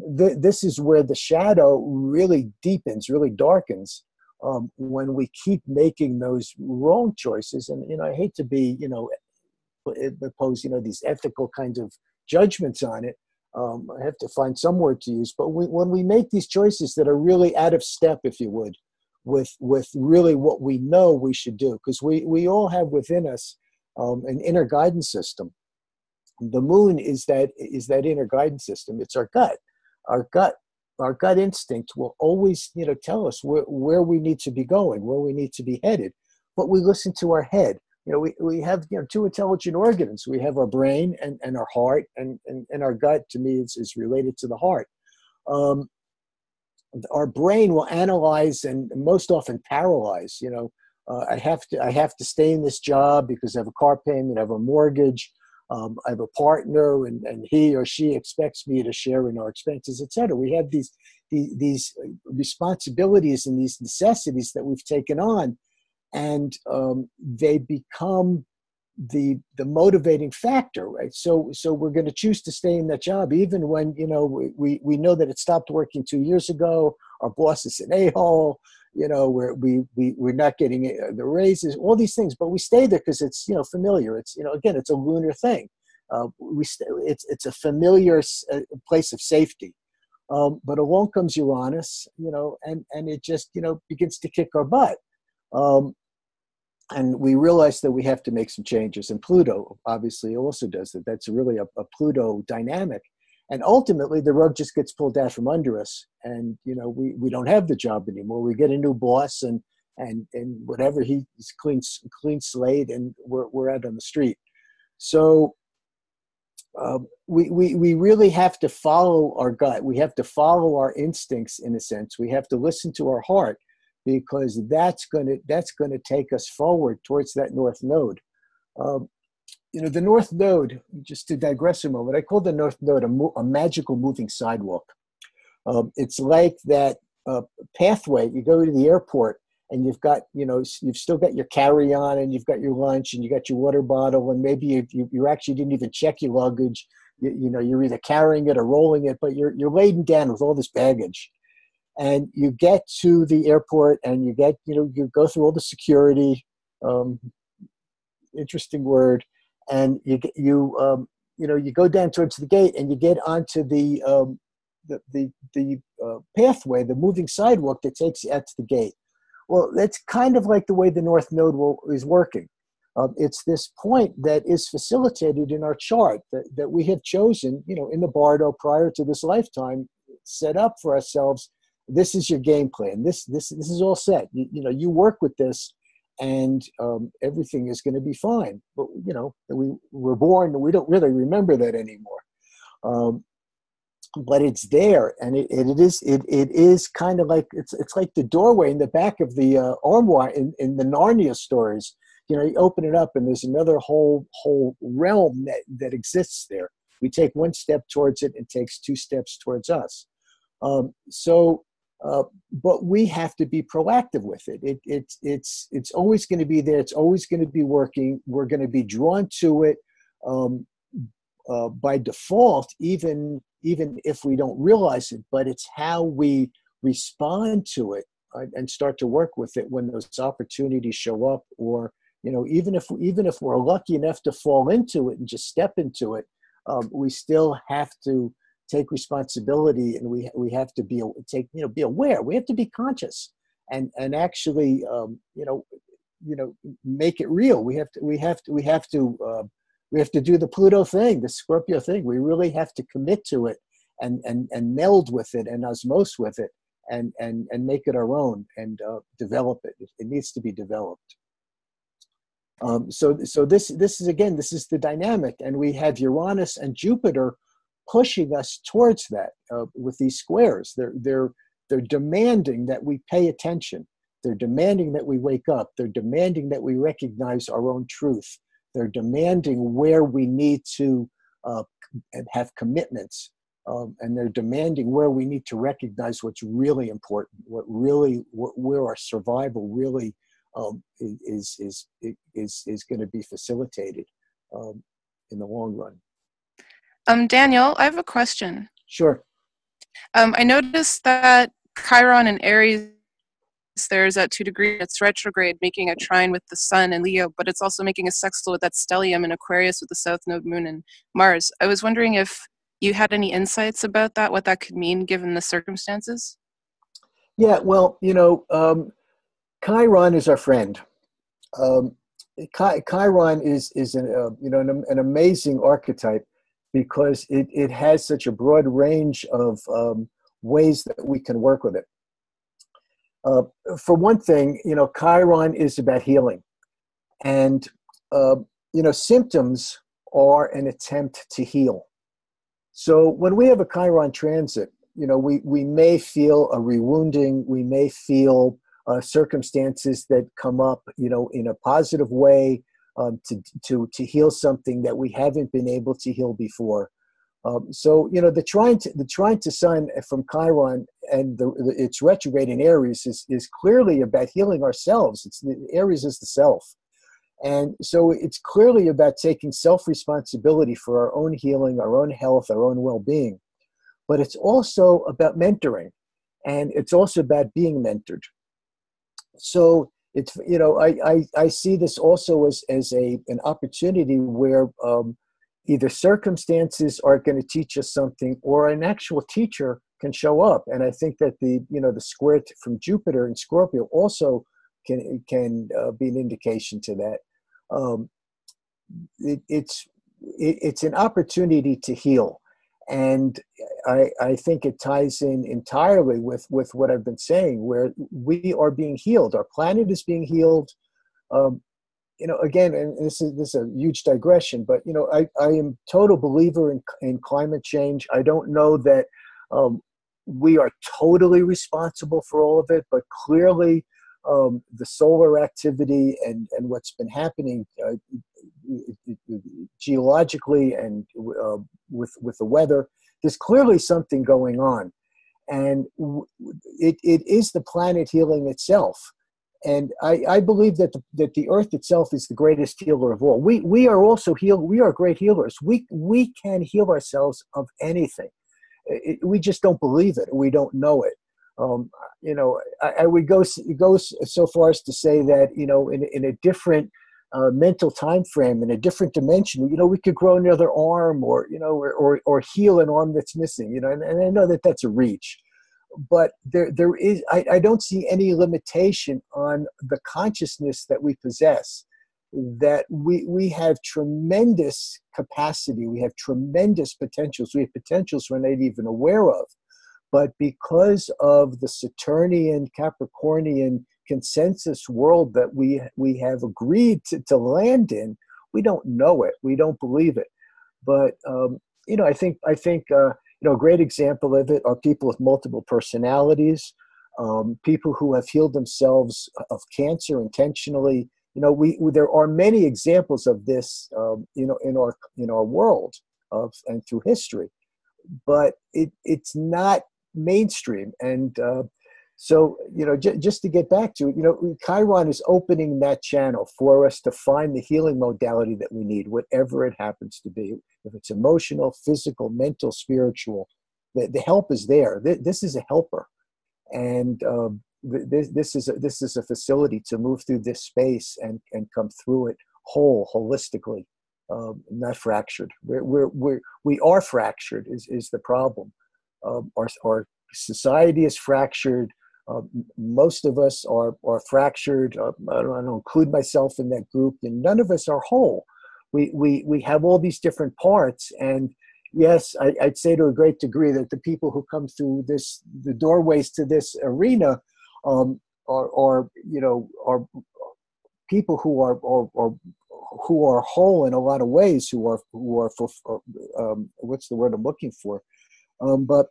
this is where the shadow really deepens, really darkens, when we keep making those wrong choices. And I hate to be impose these ethical kinds of judgments on it. I have to find some word to use, but when we make these choices that are really out of step, if you would, with really what we know we should do, because we all have within us an inner guidance system. The moon is that inner guidance system. It's our gut. Our gut instinct will always tell us where we need to be going, where we need to be headed. But we listen to our head. We have two intelligent organs. We have our brain and our heart, and our gut, to me, is related to the heart. Our brain will analyze and most often paralyze. I have to stay in this job because I have a car payment, I have a mortgage, I have a partner, and he or she expects me to share in our expenses, etc. We have these responsibilities and these necessities that we've taken on, and they become the motivating factor, right? So we're going to choose to stay in that job, even when we know that it stopped working 2 years ago. Our boss is an a-hole. We're not getting the raises, all these things, but we stay there because it's familiar. It's again, it's a lunar thing. It's a familiar place of safety. But along comes Uranus, and it just begins to kick our butt. And we realize that we have to make some changes. And Pluto obviously also does that. That's really a Pluto dynamic. And ultimately, the rug just gets pulled out from under us, and we don't have the job anymore. We get a new boss, and whatever, he's clean slate, and we're out on the street. So we really have to follow our gut. We have to follow our instincts, in a sense. We have to listen to our heart, because that's going to take us forward towards that North Node. The North Node, just to digress a moment, I call the North Node a magical moving sidewalk. It's like that pathway. You go to the airport, and you've got, you've still got your carry-on, and you've got your lunch, and you got your water bottle, and maybe you actually didn't even check your luggage. You're either carrying it or rolling it, but you're laden down with all this baggage. And you get to the airport, and you go through all the security, interesting word, and you go down towards the gate, and you get onto the pathway, the moving sidewalk that takes you out to the gate. Well, that's kind of like the way the North Node is working. It's this point that is facilitated in our chart that we have chosen, in the Bardo prior to this lifetime, set up for ourselves. This is your game plan. This is all set. You work with this, and everything is going to be fine. But we were born, and we don't really remember that anymore. But it's there, and it is kind of like it's like the doorway in the back of the armoire in the Narnia stories. You open it up, and there's another whole realm that exists there. We take one step towards it, and it takes 2 steps towards us. But we have to be proactive with it. It's always going to be there. It's always going to be working. We're going to be drawn to it by default, even if we don't realize it. But it's how we respond to it and start to work with it when those opportunities show up, or even if we're lucky enough to fall into it and just step into it. we still have to take responsibility, and we have to be be aware. We have to be conscious, and actually make it real. We have to do the Pluto thing, the Scorpio thing. We really have to commit to it, and meld with it, and osmose with it, and make it our own, and develop it. It needs to be developed. So this is the dynamic, and we have Uranus and Jupiter pushing us towards that with these squares. They're demanding that we pay attention. They're demanding that we wake up. They're demanding that we recognize our own truth. They're demanding where we need to have commitments, and they're demanding where we need to recognize what's really important, where our survival really is going to be facilitated in the long run. Daniel, I have a question. Sure. I noticed that Chiron in Aries, there's at 2 degrees, it's retrograde, making a trine with the Sun and Leo, but it's also making a sextile with that stellium in Aquarius with the South Node Moon and Mars. I was wondering if you had any insights about that, what that could mean given the circumstances? Yeah, well, Chiron is our friend. Chiron is an amazing archetype because it has such a broad range of ways that we can work with it. For one thing, Chiron is about healing, and symptoms are an attempt to heal. So when we have a Chiron transit, we may feel a rewounding, we may feel circumstances that come up, in a positive way, to heal something that we haven't been able to heal before. So the trine to Sun from Chiron and its retrograde in Aries is clearly about healing ourselves. Aries is the self, and so it's clearly about taking self-responsibility for our own healing, our own health, our own well-being. But it's also about mentoring, and it's also about being mentored. So it's I see this also as an opportunity where either circumstances are going to teach us something, or an actual teacher can show up. And I think that the square from Jupiter and Scorpio also can be an indication to that. It's an opportunity to heal, and I think it ties in entirely with what I've been saying, where we are being healed. Our planet is being healed. Again, and this is a huge digression, but I am total believer in climate change. I don't know that we are totally responsible for all of it, but clearly the solar activity and what's been happening geologically and with the weather, there's clearly something going on, and it is the planet healing itself. And I believe that the Earth itself is the greatest healer of all. We are also healed. We are great healers. We can heal ourselves of anything. We just don't believe it. We don't know it. I would go so far as to say that in a different mental time frame, in a different dimension, we could grow another arm, or heal an arm that's missing. And I know that that's a reach. But there is, I don't see any limitation on the consciousness that we possess, that we have tremendous capacity, we have tremendous potentials, we have potentials we're not even aware of. But because of the Saturnian, Capricornian consensus world that we have agreed to land in, we don't know it, we don't believe it. But I think a great example of it are people with multiple personalities, people who have healed themselves of cancer intentionally. There are many examples of this, in our world and through history, but it's not mainstream. And so just to get back to it, Chiron is opening that channel for us to find the healing modality that we need, whatever it happens to be. If it's emotional, physical, mental, spiritual, the help is there. This is a helper, and this is a facility to move through this space and come through it holistically. not fractured. We are fractured is the problem. Our society is fractured. Most of us are fractured. I don't include myself in that group, and none of us are whole. We have all these different parts, and yes, I'd say to a great degree that the people who come through the doorways to this arena, are people who are whole in a lot of ways, who are what's the word I'm looking for? But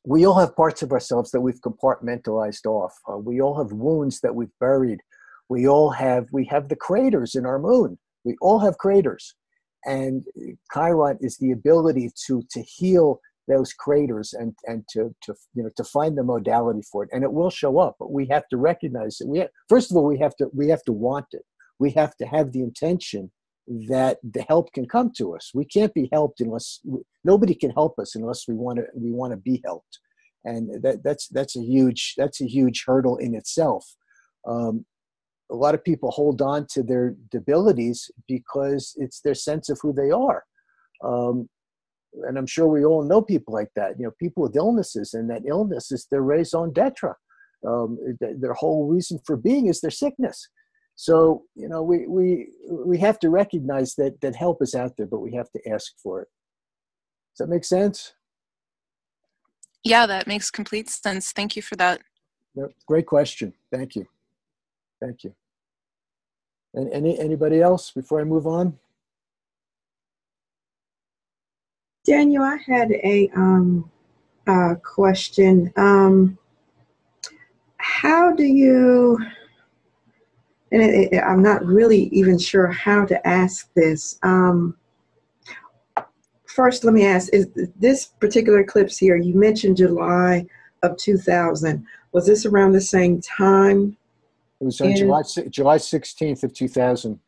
we all have parts of ourselves that we've compartmentalized off. We all have wounds that we've buried. We have the craters in our moon. We all have craters, and Chiron is the ability to heal those craters and to find the modality for it, and it will show up. But we have to recognize it. First of all, we have to want it. We have to have the intention that the help can come to us. We can't be helped nobody can help us unless we want to be helped, and that's a huge hurdle in itself. A lot of people hold on to their debilities because it's their sense of who they are. And I'm sure we all know people like that, people with illnesses, and that illness is their raison d'etre. Their whole reason for being is their sickness. So, we have to recognize that help is out there, but we have to ask for it. Does that make sense? Yeah, that makes complete sense. Thank you for that. Yep. Great question. Thank you. Thank you. And anybody else before I move on? Daniel, I had a question. How do you, and I'm not really even sure how to ask this. First, let me ask, is this particular eclipse here, you mentioned July of 2000. Was this around the same time? It was on July 16th of 2000.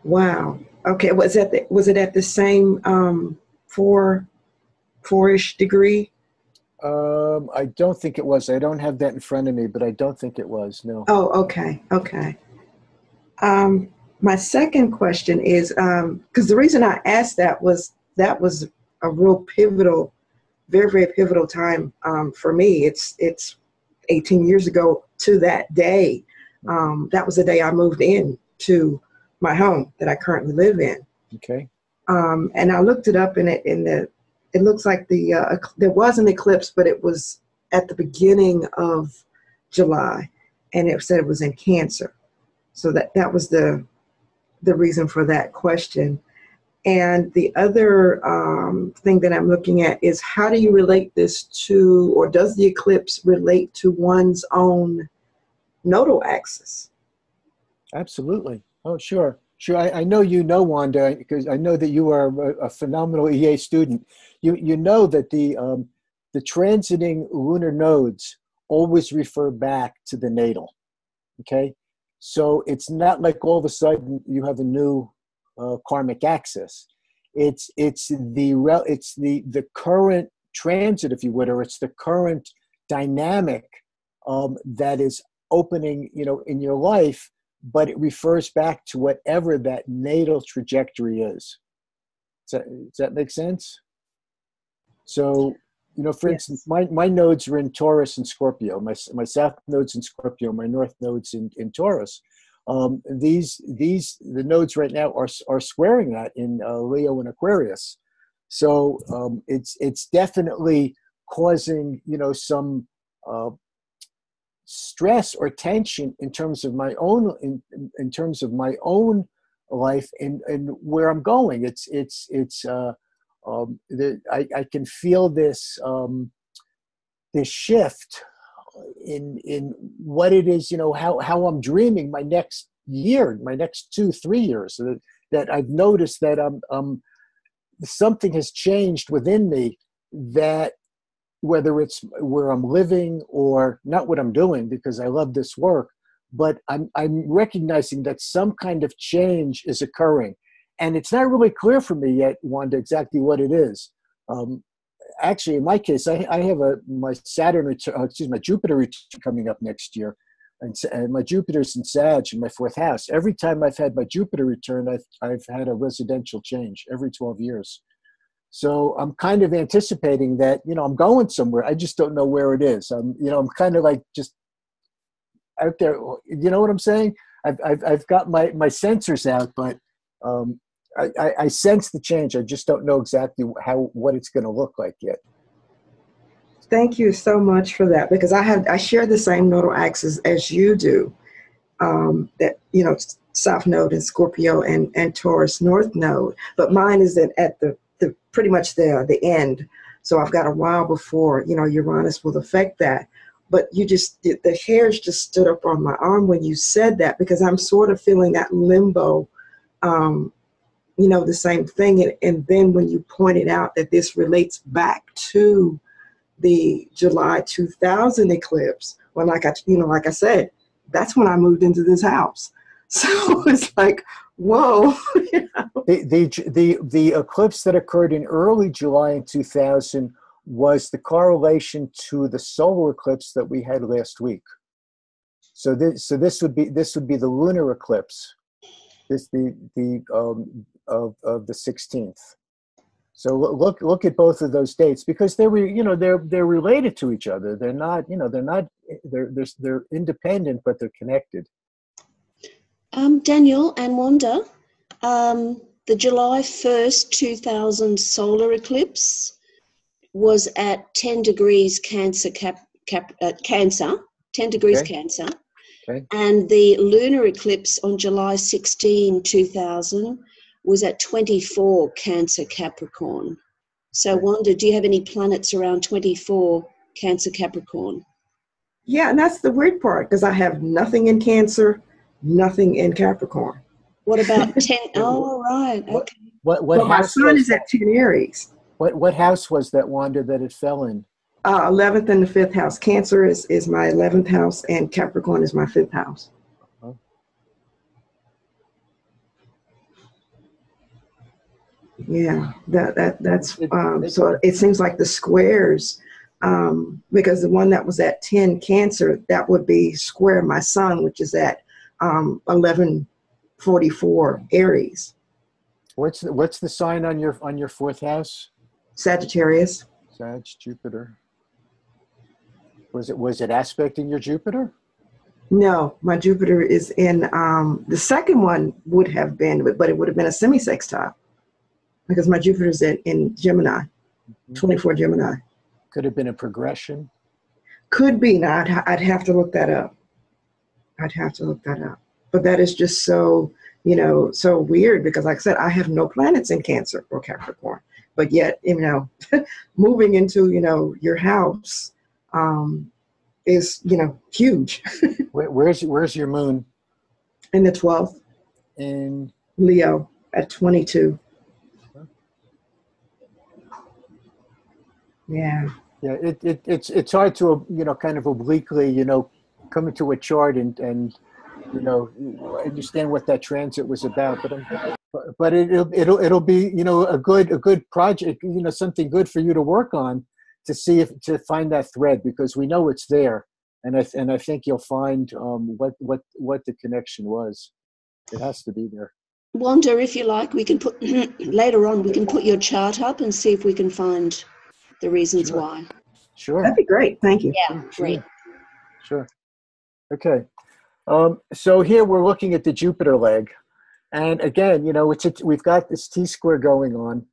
Wow. Okay. Was it at the same four-ish degree? I don't think it was. I don't have that in front of me, but I don't think it was. No. Oh, okay. Okay. My second question is, because the reason I asked that was a real pivotal, very, very pivotal time for me. It's 18 years ago to that day. That was the day I moved in to my home that I currently live in. Okay. And I looked it up, and it looks like there was an eclipse, but it was at the beginning of July, and it said it was in Cancer. So that was the reason for that question. And the other thing that I'm looking at is, how do you relate this to, or does the eclipse relate to one's own nodal axis? Absolutely. Oh, sure. Sure. I know Wanda, because I know that you are a phenomenal EA student. You know that the transiting lunar nodes always refer back to the natal. Okay? So it's not like all of a sudden you have a new karmic axis. It's the current transit, if you would, or it's the current dynamic that is opening, in your life, but it refers back to whatever that natal trajectory is. Does that make sense? So, for instance, my nodes are in Taurus and Scorpio. My south node's in Scorpio. My north node's in Taurus. The nodes right now are squaring that in Leo and Aquarius. So it's definitely causing some stress or tension in terms of my own in terms of my own life and where I'm going. I can feel this this shift in what it is, how I'm dreaming my next year, my next 2-3 years. That I've noticed that something has changed within me, that whether it's where I'm living or not what I'm doing, because I love this work, but I'm recognizing that some kind of change is occurring. And it's not really clear for me yet, Wanda, exactly what it is. Actually, in my case, I have my Jupiter return coming up next year. and my Jupiter's in Sag in my 4th house. Every time I've had my Jupiter return, I've had a residential change every 12 years. So I'm kind of anticipating that, I'm going somewhere. I just don't know where it is. I'm kind of like just out there. You know what I'm saying? I've got my sensors out, but I sense the change. I just don't know exactly what it's going to look like yet. Thank you so much for that, because I share the same nodal axis as you do. That South Node in Scorpio and Taurus North Node, but mine is at the pretty much the end. So I've got a while before Uranus will affect that. But the hairs just stood up on my arm when you said that, because I'm sort of feeling that limbo. The same thing, and then when you pointed out that this relates back to the July 2000 eclipse, when like I said, that's when I moved into this house. So it's like, whoa. The eclipse that occurred in early July in 2000 was the correlation to the solar eclipse that we had last week. So this would be the lunar eclipse. This of the 16th. So look at both of those dates, because they're related to each other. They're not they're independent, but they're connected. Daniel and Wanda, the July 1st, 2000 solar eclipse was at 10 degrees Cancer, Cancer, 10 degrees Cancer. Okay. And the lunar eclipse on July 16, 2000 was at 24 Cancer Capricorn. So Wanda, do you have any planets around 24 Cancer Capricorn? Yeah, and that's the weird part, because I have nothing in Cancer, nothing in Capricorn. What about 10? Oh, right. Okay. What my house sun was is at 10 Aries. What house was that, Wanda, that it fell in? 11th and the 5th house. Cancer is my 11th house, and Capricorn is my 5th house. Uh-huh. Yeah, that's so it seems like the squares, because the one that was at 10 Cancer, that would be square my sun, which is at 1144 Aries. What's the sign on your 4th house? Sagittarius. Sag, Jupiter. Was it aspecting your Jupiter? No, my Jupiter is in the second one would have been, but it would have been a semi-sextile, because my Jupiter is in Gemini, 24 Gemini. Could have been a progression. Could be. Now I'd have to look that up. But that is just so so weird, because like I said, I have no planets in Cancer or Capricorn, but yet moving into your house is huge. Where's your moon? In the 12th. In Leo at 22. Yeah. Yeah, it's hard to kind of obliquely come into a chart and understand what that transit was about, but it'll be a good project, something good for you to work on, to find that thread, because we know it's there, and I think you'll find what the connection was. It has to be there. Wanda, if you like, we can put later on. We can put your chart up and see if we can find the reasons why. Sure. That'd be great. Thank you. Yeah, great. Sure. Okay. So here we're looking at the Jupiter leg, and again, we've got this T-square going on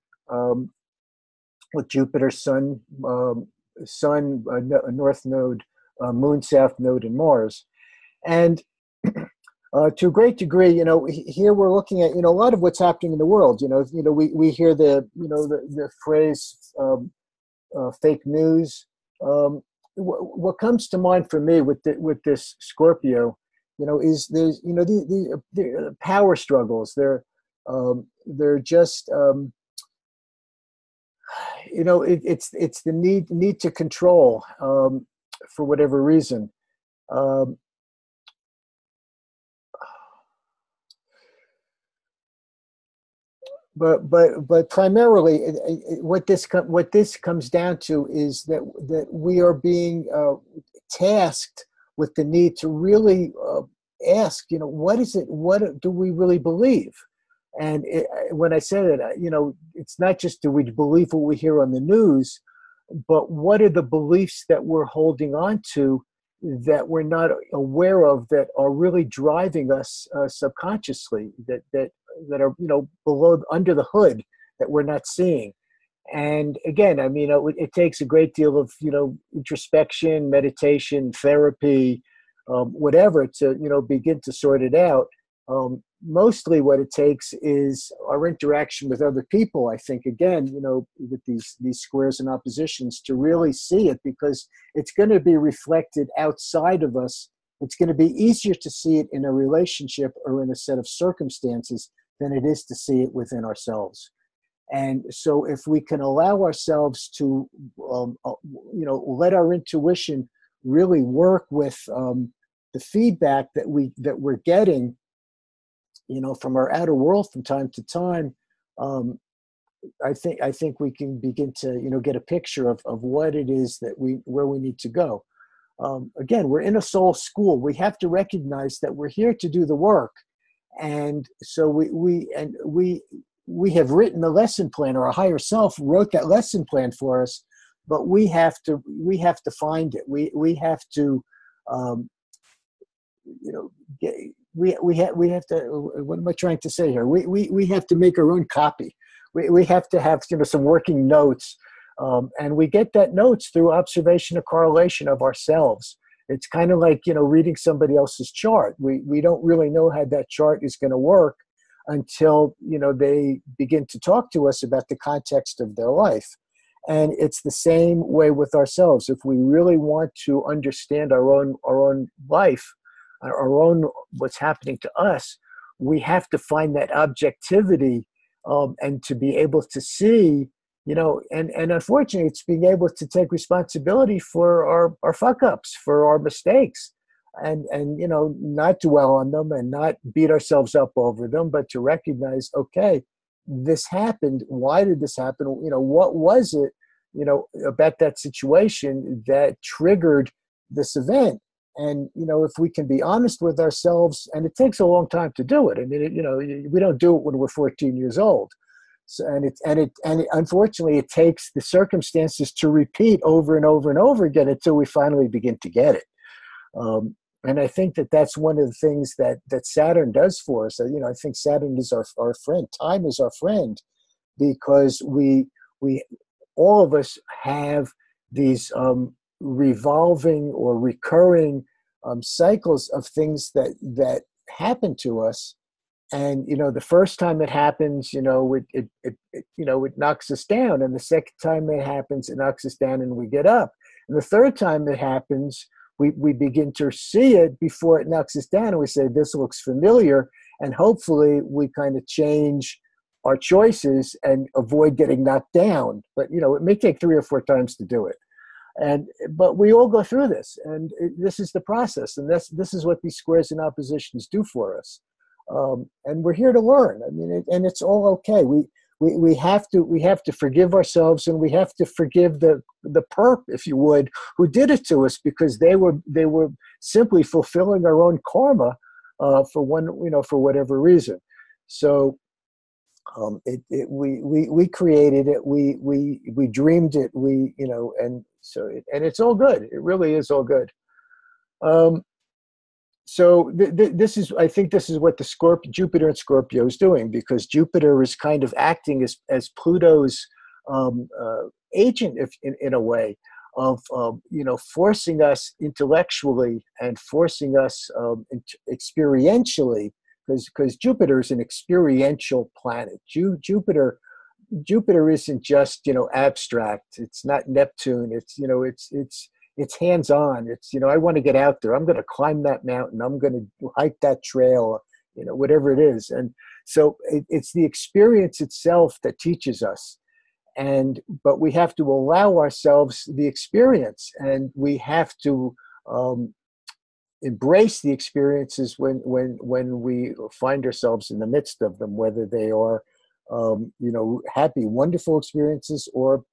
with Jupiter, Sun, North Node, Moon, South Node, and Mars, and to a great degree, here we're looking at a lot of what's happening in the world. We hear the phrase fake news. What comes to mind for me with this Scorpio, is there's the power struggles. They're just it's the need to control for whatever reason. But primarily, what this comes down to is that we are being tasked with the need to really ask, what is it? What do we really believe? And when I say that, it's not just do we believe what we hear on the news, but what are the beliefs that we're holding on to that we're not aware of that are really driving us subconsciously, that are below, under the hood, that we're not seeing. And again, I mean, it takes a great deal of introspection, meditation, therapy, whatever, to begin to sort it out. Mostly what it takes is our interaction with other people, I think, again, with these squares and oppositions, to really see it, because it's going to be reflected outside of us. It's going to be easier to see it in a relationship or in a set of circumstances than it is to see it within ourselves. And so if we can allow ourselves to, let our intuition really work with the feedback that we're getting, from our outer world from time to time, I think we can begin to, get a picture of what it is where we need to go. Again, we're in a soul school. We have to recognize that we're here to do the work, and so we have written the lesson plan, or our higher self wrote that lesson plan for us, but we have to find it. We have to, we have to, what am I trying to say here? We have to make our own copy. We have to have, some working notes. And we get that notes through observation and correlation of ourselves. It's kind of like, reading somebody else's chart. We don't really know how that chart is going to work until, they begin to talk to us about the context of their life. And it's the same way with ourselves. If we really want to understand our own life, our own, what's happening to us, we have to find that objectivity, and to be able to see, and unfortunately, it's being able to take responsibility for our fuck ups, for our mistakes, and not dwell on them and not beat ourselves up over them, but to recognize, okay, this happened. Why did this happen? What was it, about that situation that triggered this event? And, if we can be honest with ourselves, and it takes a long time to do it. I mean, we don't do it when we're 14 years old. So, and unfortunately, it takes the circumstances to repeat over and over and over again until we finally begin to get it. And I think that's one of the things that Saturn does for us. I think Saturn is our friend. Time is our friend, because we all of us have these revolving or recurring cycles of things that happen to us. And the first time it happens, it knocks us down, and the second time it happens, it knocks us down, and we get up. And the third time it happens, we begin to see it before it knocks us down, and we say, this looks familiar, and hopefully we kind of change our choices and avoid getting knocked down. But it may take 3 or 4 times to do it. But we all go through this, and this is the process, and this is what these squares and oppositions do for us. And we're here to learn. I mean, and it's all okay. We have to forgive ourselves, and we have to forgive the perp, if you would, who did it to us, because they were simply fulfilling our own karma for whatever reason. So we created it, we dreamed it, and it's all good. It really is all good. So I think this is what the Jupiter and Scorpio is doing, because Jupiter is kind of acting as Pluto's agent, in a way, of forcing us intellectually and forcing us experientially, because Jupiter is an experiential planet. Jupiter isn't just abstract. It's not Neptune. It's hands-on. It's I want to get out there. I'm going to climb that mountain. I'm going to hike that trail. Whatever it is. And so it's the experience itself that teaches us. But we have to allow ourselves the experience, and we have to embrace the experiences when we find ourselves in the midst of them, whether they are happy, wonderful experiences or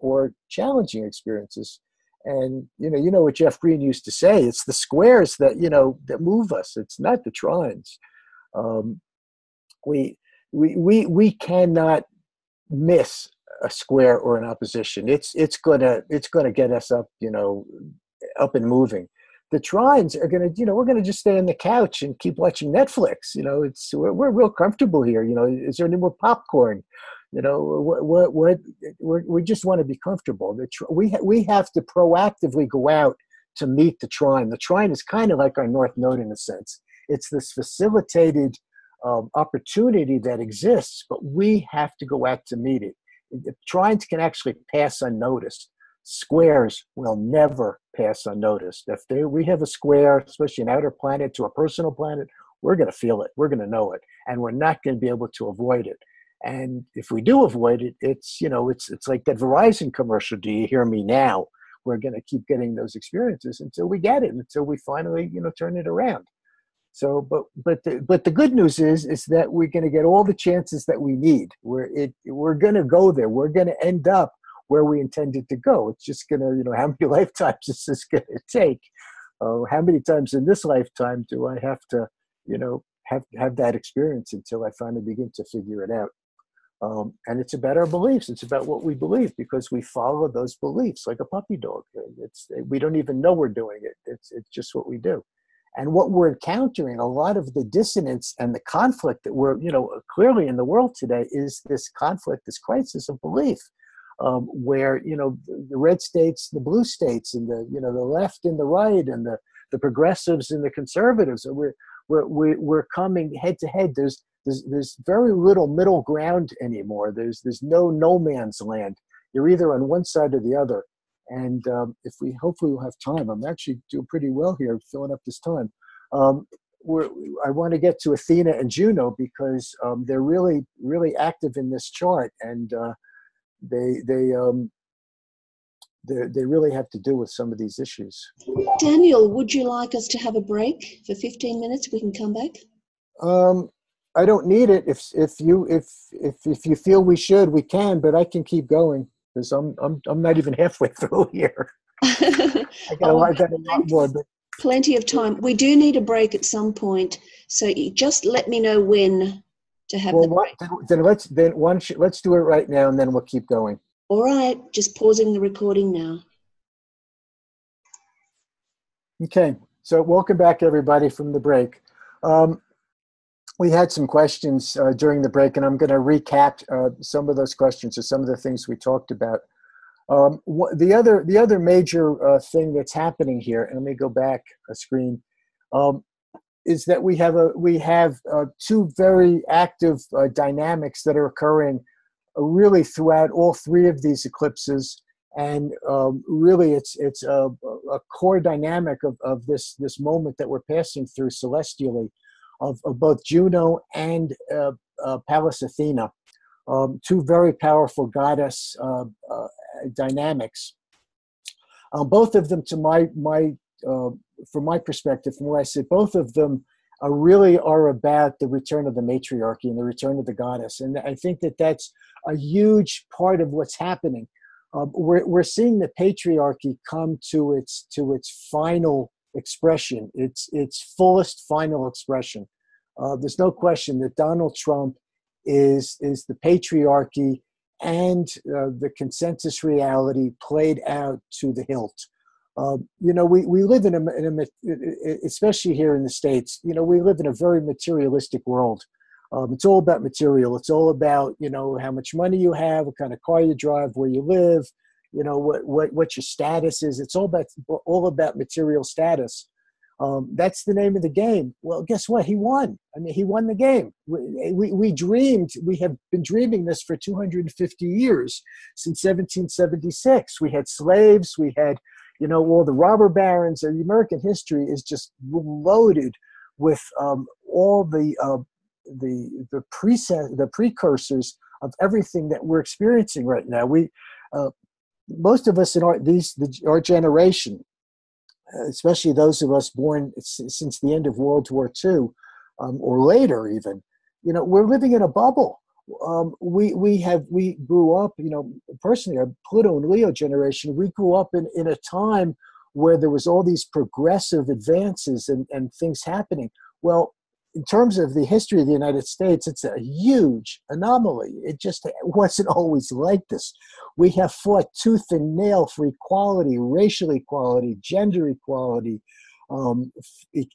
challenging experiences. And you know what Jeff Green used to say: it's the squares that that move us. It's not the trines. Um, we cannot miss a square or an opposition. It's gonna get us up, up and moving. The trines are gonna, we're gonna just stay on the couch and keep watching Netflix. We're real comfortable here. Is there any more popcorn? We just want to be comfortable. We have to proactively go out to meet the trine. The trine is kind of like our North Node in a sense. It's this facilitated opportunity that exists, but we have to go out to meet it. Trines can actually pass unnoticed. Squares will never pass unnoticed. If we have a square, especially an outer planet to a personal planet, we're going to feel it. We're going to know it, and we're not going to be able to avoid it. And if we do avoid it, it's like that Verizon commercial. Do you hear me now? We're going to keep getting those experiences until we get it, until we finally turn it around. So, but the good news is that we're going to get all the chances that we need. We're going to go there. We're going to end up where we intended to go. It's just going to, how many lifetimes is this going to take? How many times in this lifetime do I have to, have that experience until I finally begin to figure it out? And it's about our beliefs. It's about what we believe, because we follow those beliefs like a puppy dog. We don't even know we're doing it. It's just what we do. And what we're encountering, a lot of the dissonance and the conflict that we're, clearly in the world today, is this conflict, this crisis of belief, where, the red states, the blue states, and the left and the right, and the progressives and the conservatives, and we're coming head to head. There's very little middle ground anymore. There's no man's land. You're either on one side or the other. And hopefully we'll have time. I'm actually doing pretty well here, filling up this time. I want to get to Athena and Juno, because they're really, really active in this chart, and they really have to do with some of these issues. Daniel, would you like us to have a break for 15 minutes? We can come back. I don't need it. If you feel we should, we can. But I can keep going, because I'm not even halfway through here. I got a lot more. But plenty of time. We do need a break at some point, so you just let me know when to have the break. Let's do it right now, and then we'll keep going. All right, just pausing the recording now. Okay, so welcome back, everybody, from the break. We had some questions during the break, and I'm going to recap some of those questions or some of the things we talked about. The other major thing that's happening here, and let me go back a screen, is that we have two very active dynamics that are occurring really throughout all three of these eclipses, and really it's a core dynamic of this moment that we're passing through celestially, of both Juno and Pallas Athena, two very powerful goddess dynamics. Both of them, from my perspective, from where I sit, both of them really are about the return of the matriarchy and the return of the goddess. And I think that that's a huge part of what's happening. We're seeing the patriarchy come to its final expression, its fullest final expression. There's no question that Donald Trump is the patriarchy and the consensus reality played out to the hilt. We live especially here in the States, we live in a very materialistic world. It's all about material. It's all about, how much money you have, what kind of car you drive, where you live, what your status is. It's all about material status. That's the name of the game. Well, guess what? He won. I mean, he won the game. We dreamed, we have been dreaming this for 250 years, since 1776. We had slaves, we had, all the robber barons, and American history is just loaded with all the precursors of everything that we're experiencing right now. Most of us in our generation, especially those of us born since the end of World War II, or later even, we're living in a bubble. we grew up, personally, our Pluto and Leo generation, we grew up in a time where there was all these progressive advances and things happening. Well, in terms of the history of the United States, it's a huge anomaly. It just wasn't always like this. We have fought tooth and nail for equality, racial equality, gender equality,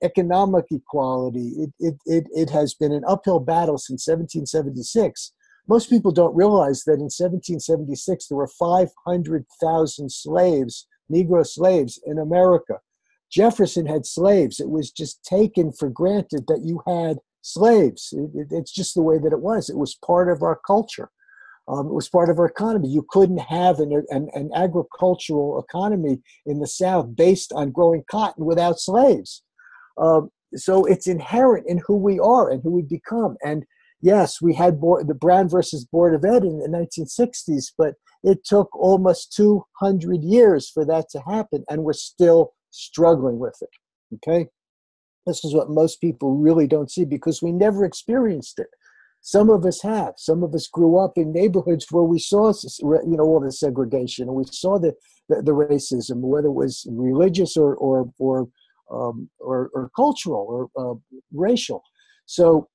economic equality. It has been an uphill battle since 1776. Most people don't realize that in 1776, there were 500,000 slaves, Negro slaves in America. Jefferson had slaves. It was just taken for granted that you had slaves. It's just the way that it was. It was part of our culture. It was part of our economy. You couldn't have an agricultural economy in the South based on growing cotton without slaves. So it's inherent in who we are and who we become. And yes, we had the Brown versus Board of Ed in the 1960s, but it took almost 200 years for that to happen, and we're still struggling with it. Okay, this is what most people really don't see because we never experienced it. Some of us have. Some of us grew up in neighborhoods where we saw, all the segregation, and we saw the racism, whether it was religious or cultural or racial. So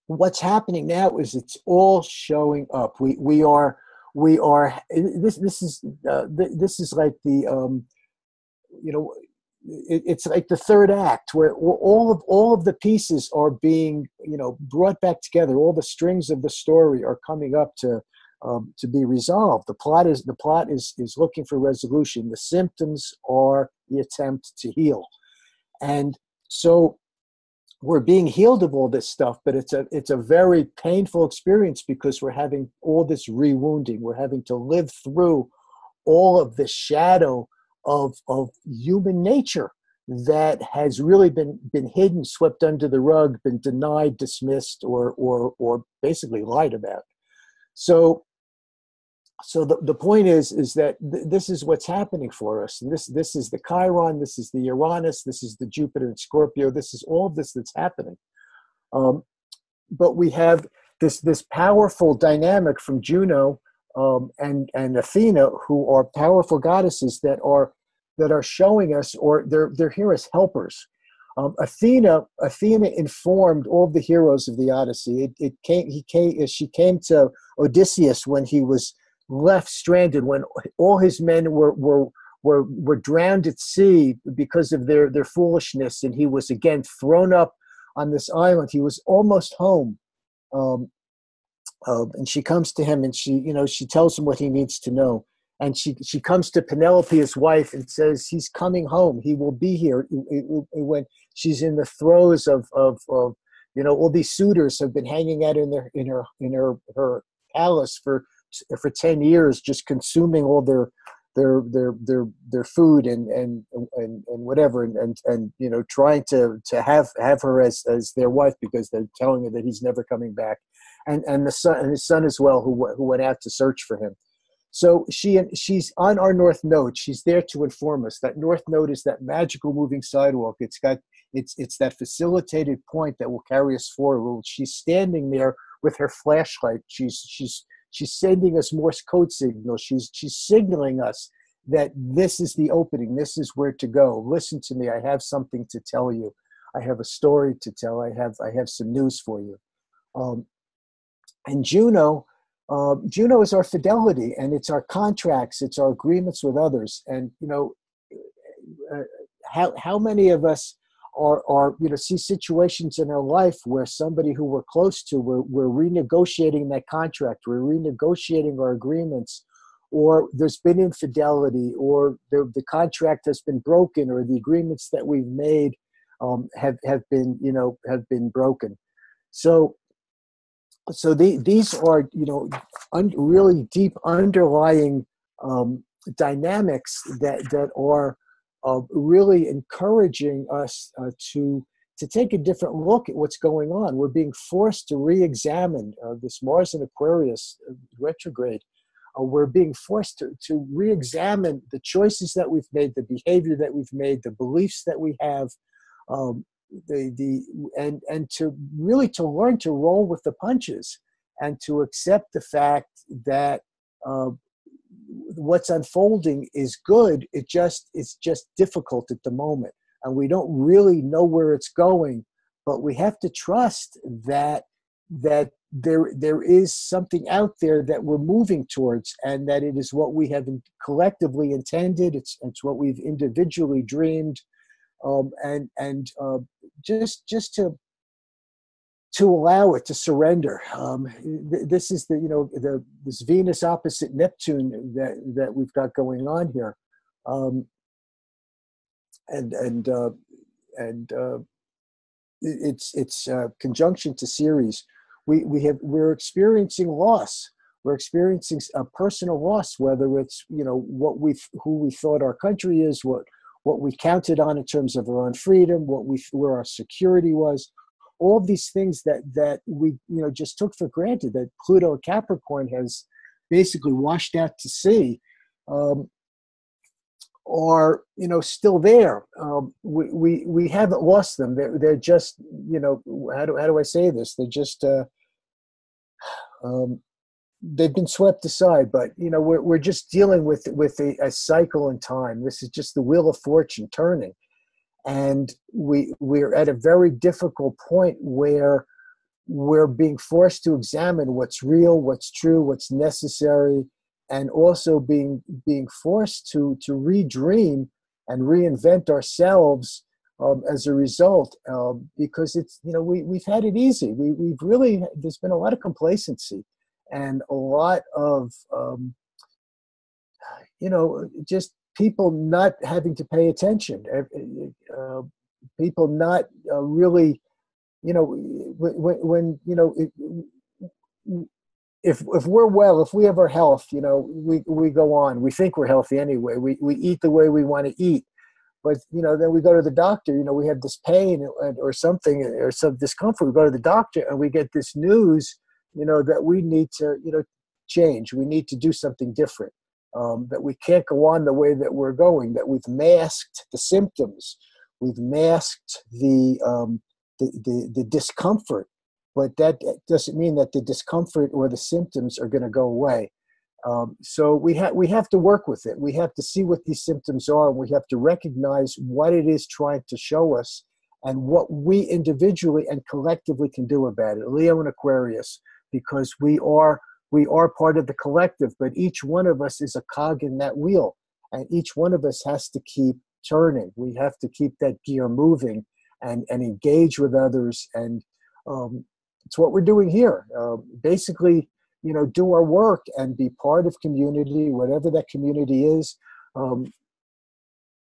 what's happening now is it's all showing up. We are. This is like the it's like the third act where all of the pieces are being brought back together. All the strings of the story are coming up to be resolved. The plot is looking for resolution. The symptoms are the attempt to heal, and so we're being healed of all this stuff. But it's a very painful experience because we're having all this rewounding. We're having to live through all of the shadow of human nature that has really been hidden, swept under the rug, been denied, dismissed, or basically lied about. So the point is that this is what's happening for us. And this is the Chiron, this is the Uranus, this is the Jupiter and Scorpio. This is all of this that's happening. But we have this powerful dynamic from Juno and Athena, who are powerful goddesses that are showing us, or they're here as helpers. Athena informed all the heroes of the Odyssey. She came to Odysseus when he was left stranded, when all his men were drowned at sea because of their foolishness, and he was again thrown up on this island. He was almost home. And she comes to him and she tells him what he needs to know. And she comes to Penelope, his wife, and says, he's coming home. He will be here. When she's in the throes of all these suitors have been hanging out in her palace for 10 years, just consuming all their food and whatever, and trying to have her as their wife because they're telling her that he's never coming back. And his son as well, who went out to search for him. So she's on our North Node. She's there to inform us. That North Node is that magical moving sidewalk. It's that facilitated point that will carry us forward. She's standing there with her flashlight. She's sending us Morse code signals. She's signaling us that this is the opening. This is where to go. Listen to me. I have something to tell you. I have a story to tell. I have some news for you. And Juno is our fidelity, and it's our contracts, it's our agreements with others. And how many of us are see situations in our life where somebody who we're close to, we're renegotiating that contract, we're renegotiating our agreements, or there's been infidelity, or the contract has been broken, or the agreements that we've made have been broken. So these are really deep underlying dynamics that are really encouraging us to take a different look at what's going on. We're being forced to re-examine this Mars in Aquarius retrograde. We're being forced to re-examine the choices that we've made, the behavior that we've made, the beliefs that we have. And to really learn to roll with the punches and to accept the fact that what's unfolding is good. It's just difficult at the moment, and we don't really know where it's going. But we have to trust that there is something out there that we're moving towards, and that it is what we have collectively intended. It's what we've individually dreamed, just to allow it to surrender. This is this Venus opposite Neptune that we've got going on here, it's conjunction to Ceres. We're experiencing loss. We're experiencing a personal loss, whether it's who we thought our country is, what we counted on in terms of our own freedom, where our security was. All of these things that we just took for granted, that Pluto and Capricorn has basically washed out to sea, are still there. We haven't lost them. They're just how do I say this? They're just they've been swept aside. But we're just dealing with a cycle in time. This is just the wheel of fortune turning. And we're at a very difficult point where we're being forced to examine what's real, what's true, what's necessary, and also being forced to redream and reinvent ourselves as a result, because it's we've had it easy. We've really, there's been a lot of complacency and a lot of just people not having to pay attention, people not really, when if we're well, if we have our health, we go on. We think we're healthy anyway. We eat the way we want to eat, but then we go to the doctor. We have this pain or something or some discomfort. We go to the doctor and we get this news, that we need to change. We need to do something different. That we can't go on the way that we're going, that we've masked the symptoms, we've masked the discomfort, but that doesn't mean that the discomfort or the symptoms are going to go away. So we have to work with it. We have to see what these symptoms are, and we have to recognize what it is trying to show us and what we individually and collectively can do about it. Leo and Aquarius, because we are part of the collective, but each one of us is a cog in that wheel, and each one of us has to keep turning. We have to keep that gear moving and engage with others, and it's what we're doing here. Basically, do our work and be part of community, whatever that community is.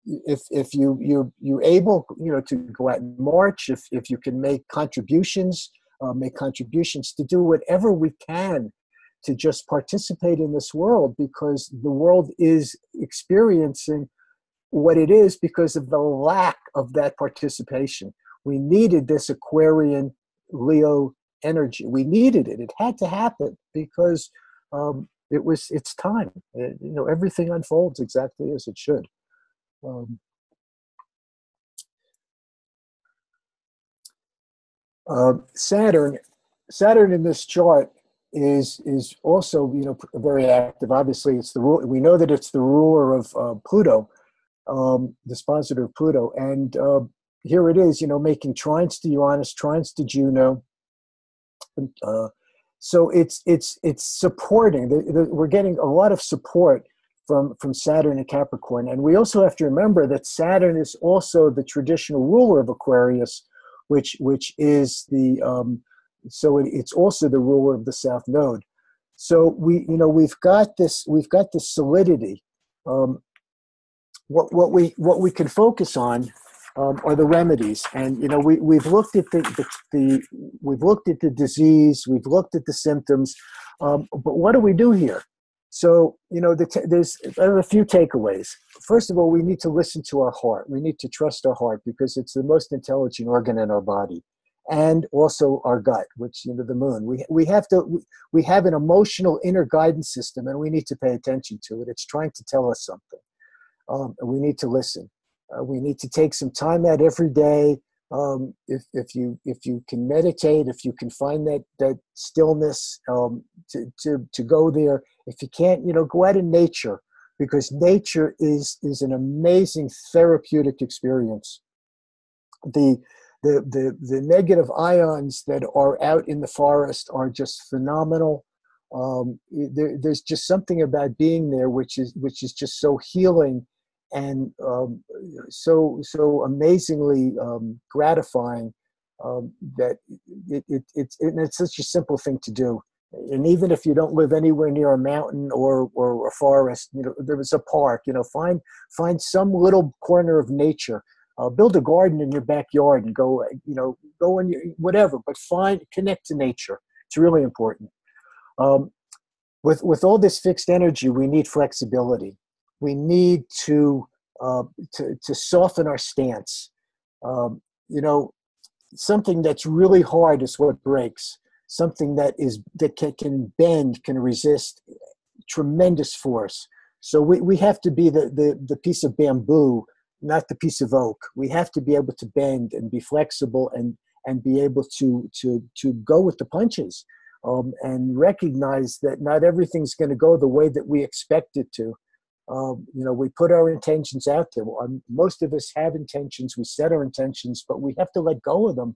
If you're able, to go out and march, if you can make contributions to do whatever we can to just participate in this world, because the world is experiencing what it is because of the lack of that participation. We needed this Aquarian Leo energy. We needed it. It had to happen because it's time. Everything unfolds exactly as it should. Saturn in this chart is also very active. Obviously, it's the rule. We know that it's the ruler of Pluto, the sponsor of Pluto, and here it is. Making trines to Uranus, trines to Juno. So it's supporting. We're getting a lot of support from Saturn and Capricorn, and we also have to remember that Saturn is also the traditional ruler of Aquarius, which is the it's also the ruler of the South Node. So we've got this solidity. What we can focus on are the remedies, and we've looked at we've looked at the disease, we've looked at the symptoms, but what do we do here? So there's a few takeaways. First of all, we need to listen to our heart. We need to trust our heart because it's the most intelligent organ in our body, and also our gut, which the moon. We have an emotional inner guidance system, and we need to pay attention to it. It's trying to tell us something. We need to listen. We need to take some time out every day If you can meditate, if you can find that stillness, to go there. If you can't, go out in nature, because nature is an amazing therapeutic experience. The negative ions that are out in the forest are just phenomenal. There's just something about being there which is just so healing and so amazingly gratifying, that it's such a simple thing to do. And even if you don't live anywhere near a mountain or a forest, there was a park. Find some little corner of nature. Build a garden in your backyard and go in your, whatever, but connect to nature. It's really important. With all this fixed energy, we need flexibility. We need to soften our stance. Something that's really hard is what breaks. Something that can bend, can resist tremendous force. So we have to be the piece of bamboo, not the piece of oak. We have to be able to bend and be flexible and be able to go with the punches, and recognize that not everything's going to go the way that we expect it to. We put our intentions out there. Most of us have intentions. We set our intentions, but we have to let go of them,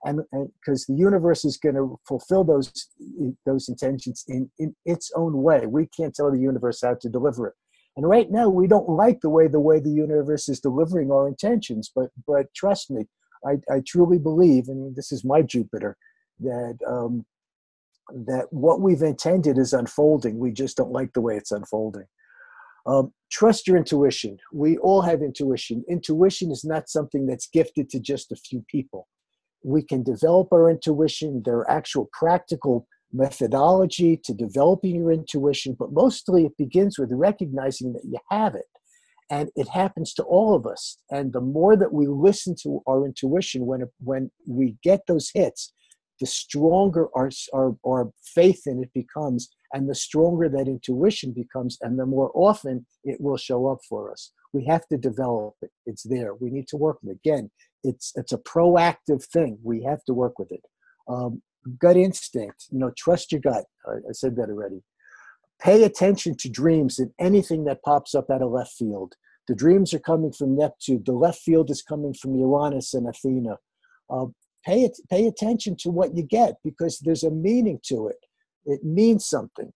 and because the universe is going to fulfill those intentions in its own way. We can't tell the universe how to deliver it. And right now, we don't like the way the universe is delivering our intentions. But trust me, I truly believe, and this is my Jupiter, that what we've intended is unfolding. We just don't like the way it's unfolding. Trust your intuition. We all have intuition. Intuition is not something that's gifted to just a few people. We can develop our intuition. There are actual practical methodology to developing your intuition, but mostly it begins with recognizing that you have it. And it happens to all of us. And the more that we listen to our intuition, when we get those hits, the stronger our faith in it becomes, and the stronger that intuition becomes, and the more often it will show up for us. We have to develop it. It's there. We need to work with it. Again, it's a proactive thing. We have to work with it. Gut instinct, trust your gut. I said that already. Pay attention to dreams and anything that pops up out of left field. The dreams are coming from Neptune. The left field is coming from Uranus and Athena. Pay attention to what you get, because there's a meaning to it. It means something.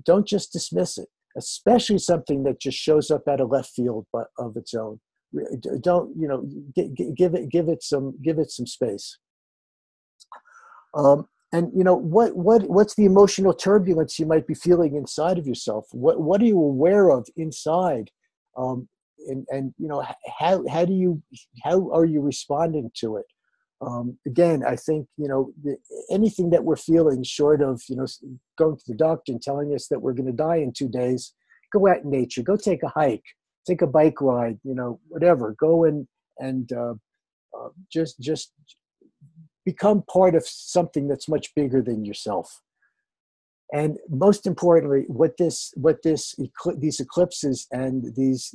Don't just dismiss it, especially something that just shows up out of left field but of its own. Don't give it some space. And what's the emotional turbulence you might be feeling inside of yourself? What are you aware of inside? And how are you responding to it? Again, I think anything that we're feeling short of going to the doctor and telling us that we're going to die in 2 days, go out in nature, go take a hike, take a bike ride, whatever. Go and just become part of something that's much bigger than yourself. And most importantly, these eclipses and this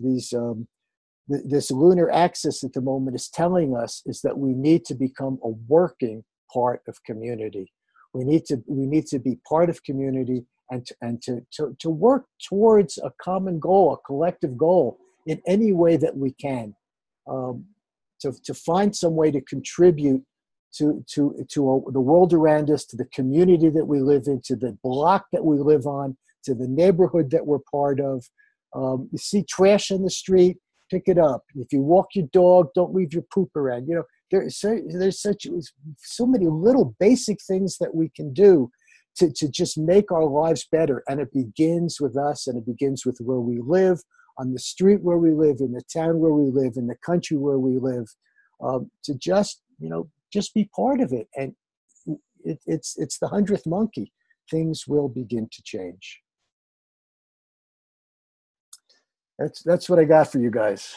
lunar axis at the moment is telling us is that we need to become a working part of community. We need to be part of community and to work towards a common goal, a collective goal in any way that we can. To find some way to contribute to the world around us, to the community that we live in, to the block that we live on, to the neighborhood that we're part of. You see trash in the street, pick it up. If you walk your dog, don't leave your poop around. There's so many little basic things that we can do to just make our lives better. And it begins with us, and it begins with where we live, on the street where we live, in the town where we live, in the country where we live, to just be part of it. And it's the 100th monkey. Things will begin to change. That's what I got for you guys.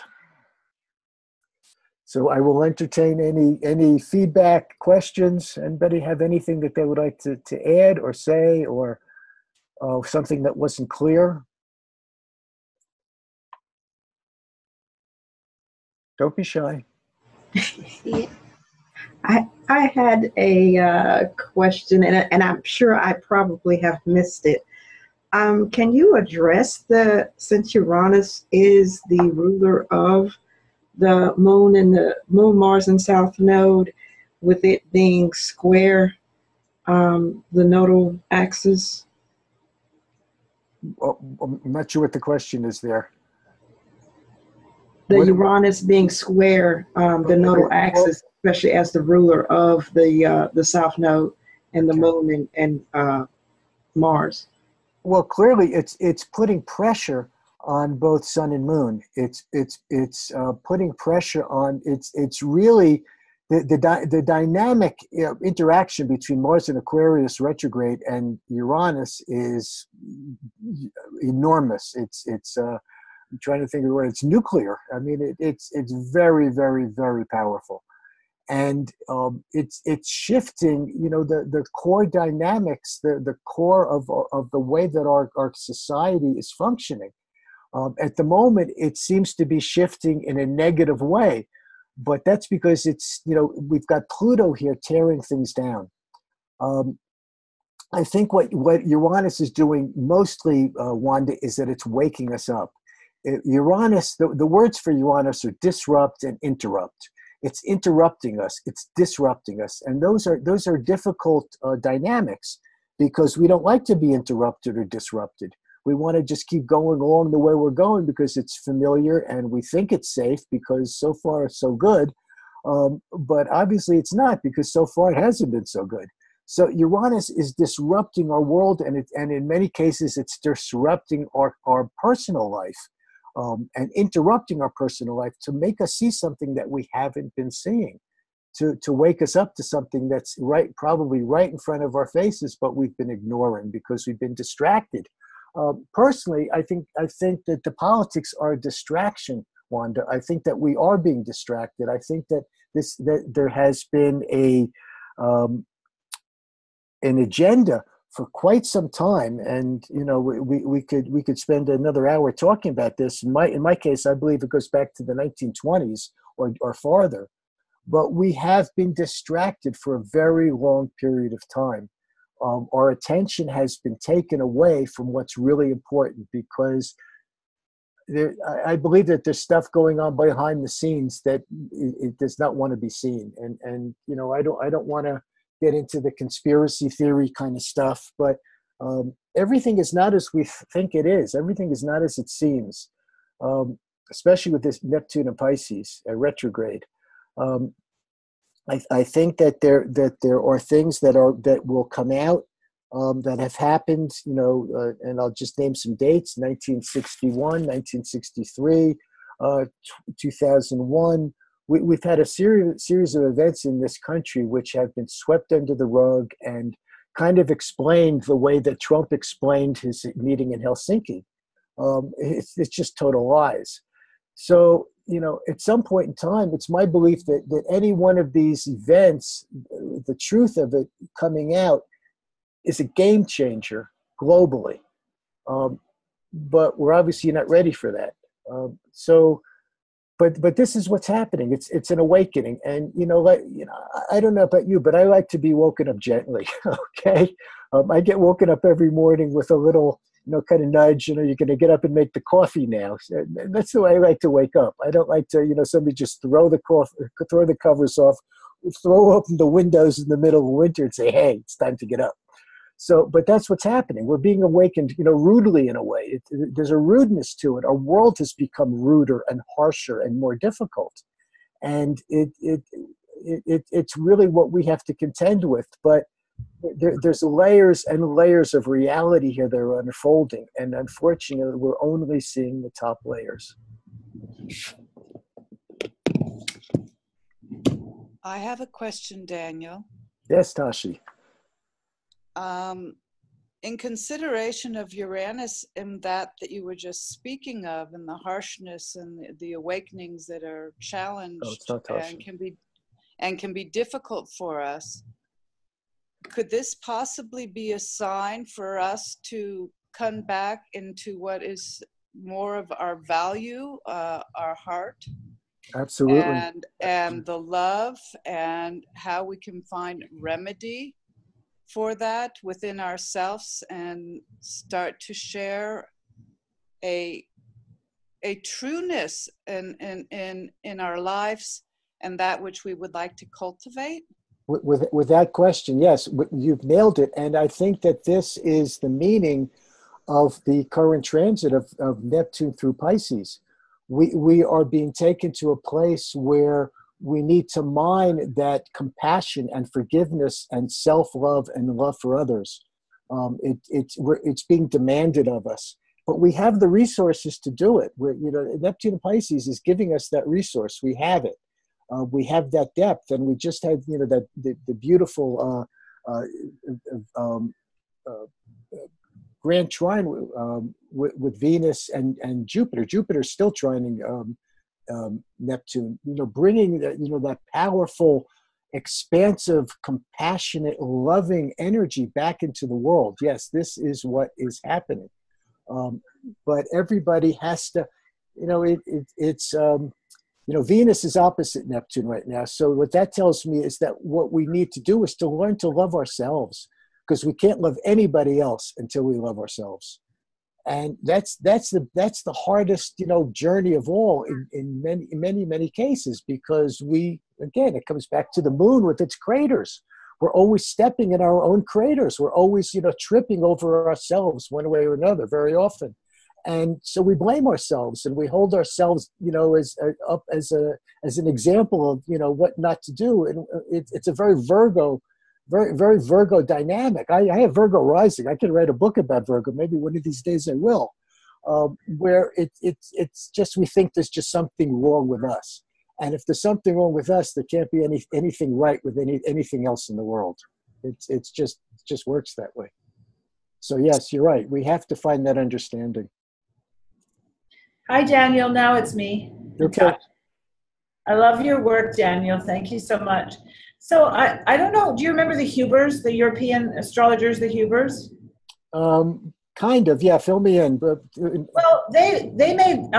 So I will entertain any feedback, questions. Anybody have anything that they would like to add or say, or something that wasn't clear? Don't be shy. Yeah. I had a question, and I'm sure I probably have missed it. Can you address since Uranus is the ruler of the moon and the moon, Mars, and South Node, with it being square the nodal axis? Well, I'm not sure what the question is there. The Uranus being square the nodal axis, especially as the ruler of the South Node and the moon and Mars. Well, clearly, it's putting pressure on both sun and moon. It's putting pressure on. It's really the dynamic interaction between Mars and Aquarius retrograde and Uranus is enormous. I'm trying to think of the word. It's nuclear. I mean, it's very, very, very powerful. And it's shifting, the core dynamics, the core of the way that our society is functioning. At the moment, it seems to be shifting in a negative way, but that's because we've got Pluto here tearing things down. I think what Uranus is doing mostly, Wanda, is that it's waking us up. Uranus, the words for Uranus are disrupt and interrupt. It's interrupting us. It's disrupting us, and those are difficult dynamics because we don't like to be interrupted or disrupted. We want to just keep going along the way we're going because it's familiar and we think it's safe because so far so good. But obviously it's not because so far it hasn't been so good. So Uranus is disrupting our world, and in many cases it's disrupting our personal life. And interrupting our personal life to make us see something that we haven't been seeing, to wake us up to something that's probably right in front of our faces, but we've been ignoring because we've been distracted. Personally, I think that the politics are a distraction, Wanda. I think that we are being distracted. I think that there has been an agenda for quite some time, and we could spend another hour talking about this. In my case, I believe it goes back to the 1920s or farther. But we have been distracted for a very long period of time. Our attention has been taken away from what's really important because I believe that there's stuff going on behind the scenes that it does not want to be seen, and I don't want to get into the conspiracy theory kind of stuff, but everything is not as we think it is. Everything is not as it seems, especially with this Neptune and Pisces retrograde. I think that there are things that will come out that have happened, and I'll just name some dates: 1961, 1963, 2001. We've had a series of events in this country which have been swept under the rug and kind of explained the way that Trump explained his meeting in Helsinki. It's just total lies. So, at some point in time, it's my belief that any one of these events, the truth of it coming out, is a game changer globally. But we're obviously not ready for that. But this is what's happening. It's an awakening, and I don't know about you, but I like to be woken up gently. Okay, I get woken up every morning with a little, kind of nudge. You're going to get up and make the coffee now. That's the way I like to wake up. I don't like to, somebody just throw the covers off, throw open the windows in the middle of winter and say, "Hey, it's time to get up." So, but that's what's happening. We're being awakened, rudely in a way. There's a rudeness to it. Our world has become ruder and harsher and more difficult, and it's really what we have to contend with. But there's layers and layers of reality here that are unfolding, and unfortunately, we're only seeing the top layers. I have a question, Daniel. Yes, Tashi. In consideration of Uranus and that you were just speaking of, and the harshness and the awakenings that are challenged and can be difficult for us, could this possibly be a sign for us to come back into what is more of our value, our heart, Absolutely. and the love, and how we can find remedy for that within ourselves, and start to share a trueness in our lives, and that which we would like to cultivate. Without question, yes, you've nailed it. And I think that this is the meaning of the current transit of Neptune through Pisces. We are being taken to a place where we need to mine that compassion and forgiveness and self-love and love for others. It's being demanded of us, but we have the resources to do it. Neptune and Pisces is giving us that resource. We have it. We have that depth, and we just had that the beautiful grand trine with Venus and Jupiter. Jupiter's still trining Neptune. Bringing that powerful, expansive, compassionate, loving energy back into the world. Yes, this is what is happening. But everybody has to. Venus is opposite Neptune right now. So what that tells me is that what we need to do is to learn to love ourselves, because we can't love anybody else until we love ourselves. And that's the hardest, journey of all in many cases, because it comes back to the moon with its craters. We're always stepping in our own craters. We're always, tripping over ourselves one way or another very often. And so we blame ourselves, and we hold ourselves, as an example of, what not to do. And it's a very Virgo, very Virgo dynamic. I have Virgo rising. I can write a book about Virgo. Maybe one of these days I will. Where it's just, we think there's just something wrong with us. And if there's something wrong with us, there can't be anything right with anything else in the world. It just works that way. So yes, you're right. We have to find that understanding. Hi, Daniel. Now it's me. Okay. I love your work, Daniel. Thank you so much. So I don't know. Do you remember the Hubers, the European astrologers, the Hubers? Kind of. Yeah. Fill me in. But well, they made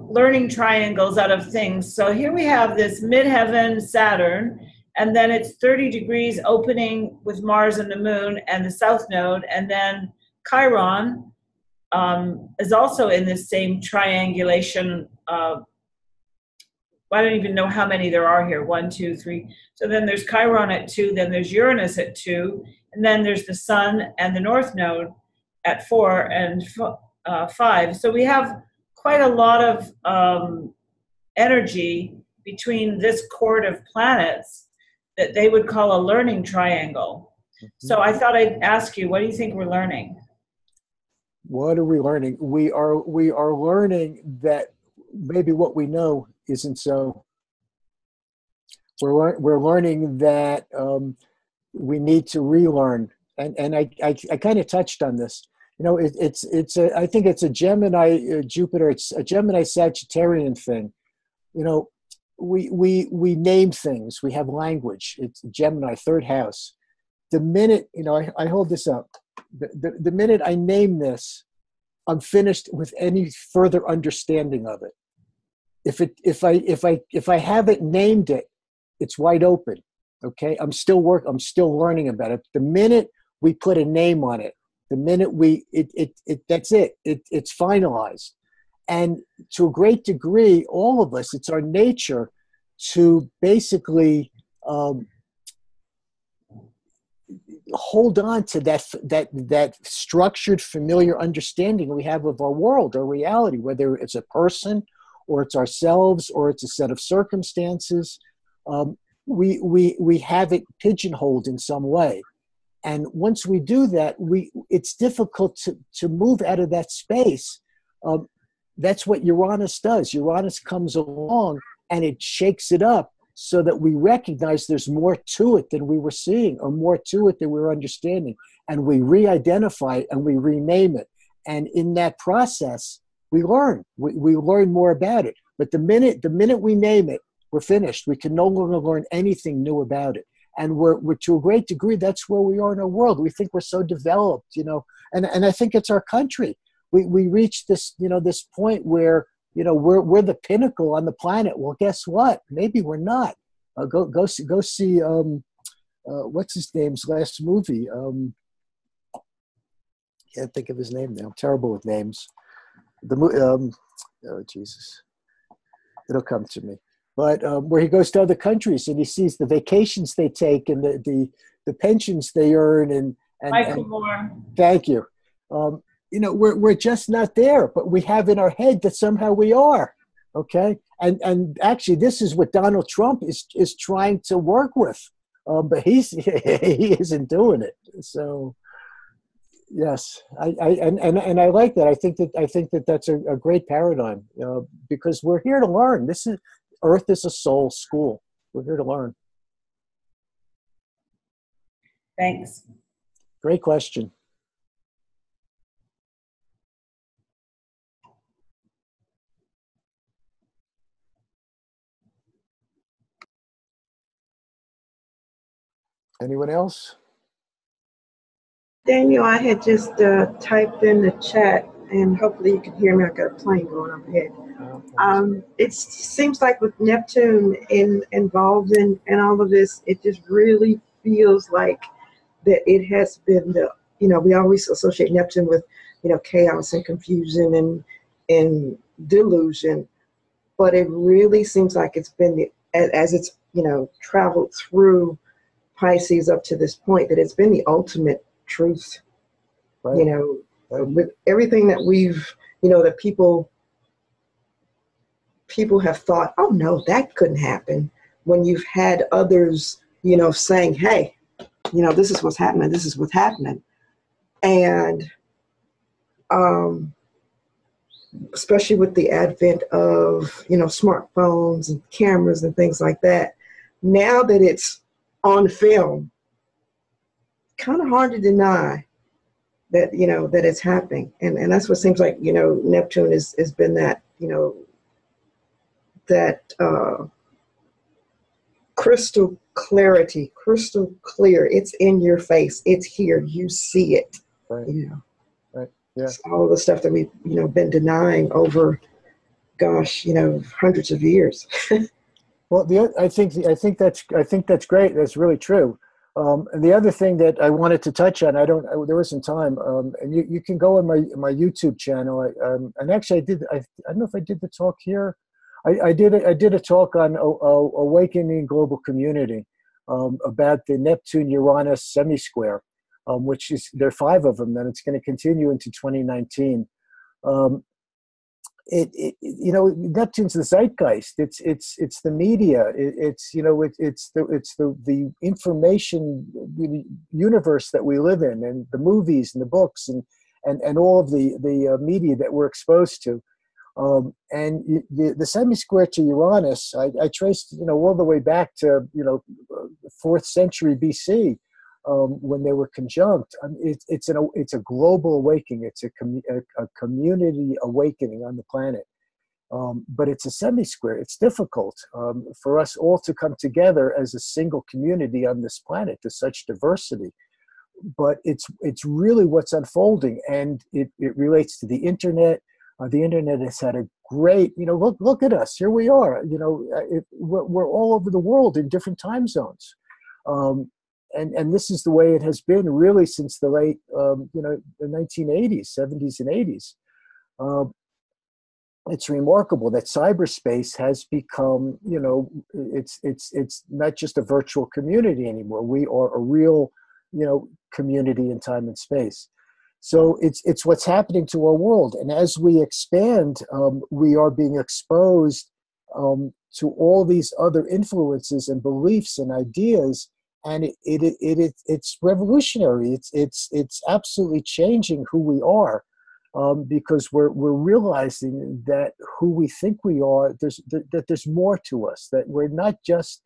learning triangles out of things. So here we have this midheaven Saturn, and then it's 30 degrees opening with Mars and the Moon and the South Node, and then Chiron is also in this same triangulation. I don't even know how many there are here. 1, 2, 3. So then there's Chiron at 2, then there's Uranus at 2, and then there's the Sun and the North Node at 4 and 5. So we have quite a lot of energy between this chord of planets that they would call a learning triangle. Mm-hmm. So I thought I'd ask you, what do you think we're learning? What are we learning? We are learning that maybe what we know isn't so. We're learning that we need to relearn, and I kind of touched on this. I think it's a Gemini Jupiter. It's a Gemini Sagittarian thing. We name things. We have language. It's Gemini, third house. The minute I hold this up. The minute I name this, I'm finished with any further understanding of it. If I haven't named it, it's wide open. Okay, I'm still learning about it. The minute we put a name on it, the minute that's it. It's finalized. And to a great degree, all of us, it's our nature to basically hold on to that structured, familiar understanding we have of our world, our reality, whether it's a person or it's ourselves or it's a set of circumstances. We have it pigeonholed in some way. And once we do that, it's difficult to move out of that space. That's what Uranus does. Uranus comes along and it shakes it up, so that we recognize there's more to it than we were seeing, or more to it than we were understanding. And we re-identify it and we rename it. And in that process, we learn. We learn more about it. But the minute we name it, we're finished. We can no longer learn anything new about it. And we're to a great degree, that's where we are in our world. We think we're so developed, and I think it's our country. We reach this, this point where we're the pinnacle on the planet. Well, guess what? Maybe we're not. Go see what's his name's last movie? Can't think of his name now. I'm terrible with names. Oh Jesus, it'll come to me. But where he goes to other countries and he sees the vacations they take and the pensions they earn and Michael Moore. Thank you. We're just not there, but we have in our head that somehow we are. Okay, and actually, this is what Donald Trump is trying to work with, but he isn't doing it. So, yes, I like that. I think that that's a great paradigm because we're here to learn. Earth is a soul school. We're here to learn. Thanks. Great question. Anyone else? Daniel, I had just typed in the chat, and hopefully you can hear me. I've got a plane going overhead. It seems like with Neptune involved in all of this, it just really feels like that it has been we always associate Neptune with, chaos and confusion and delusion, but it really seems like it's been as it's, traveled through Pisces up to this point, that it's been the ultimate truth, right. With everything that we've, that people have thought, oh no, that couldn't happen, when you've had others, saying, hey, this is what's happening, this is what's happening. And especially with the advent of, smartphones and cameras and things like that, now that it's on film, kind of hard to deny that, that it's happening. And that's what seems like, Neptune has been that, that crystal clarity, crystal clear. It's in your face. It's here. You see it. Right. Right. Yeah. So all the stuff that we've, been denying over, gosh, hundreds of years. Well, I think that's great. That's really true. And the other thing that I wanted to touch on, there wasn't time, and you can go on my YouTube channel. And actually, I don't know if I did the talk here. I did a talk on awakening global community about the Neptune-Uranus semi-square, which there are 5 of them, and it's going to continue into 2019. Neptune's the zeitgeist. It's the media. It's the information universe that we live in, and the movies and the books and all of the media that we're exposed to. And the semi-square to Uranus, I traced all the way back to 4th century BC. When they were conjunct, it's a global awakening. It's a community awakening on the planet. But it's a semi-square. It's difficult for us all to come together as a single community on this planet. There's such diversity, but it's really what's unfolding, and it relates to the internet. The internet has had a great, look at us. Here we are. We're all over the world in different time zones. And this is the way it has been really since the late, the 1980s, 70s, and 80s. It's remarkable that cyberspace has become, it's not just a virtual community anymore. We are a real, community in time and space. So it's what's happening to our world. And as we expand, we are being exposed to all these other influences and beliefs and ideas. And it's revolutionary. It's absolutely changing who we are, because we're realizing that who we think we are, that there's more to us. That we're not just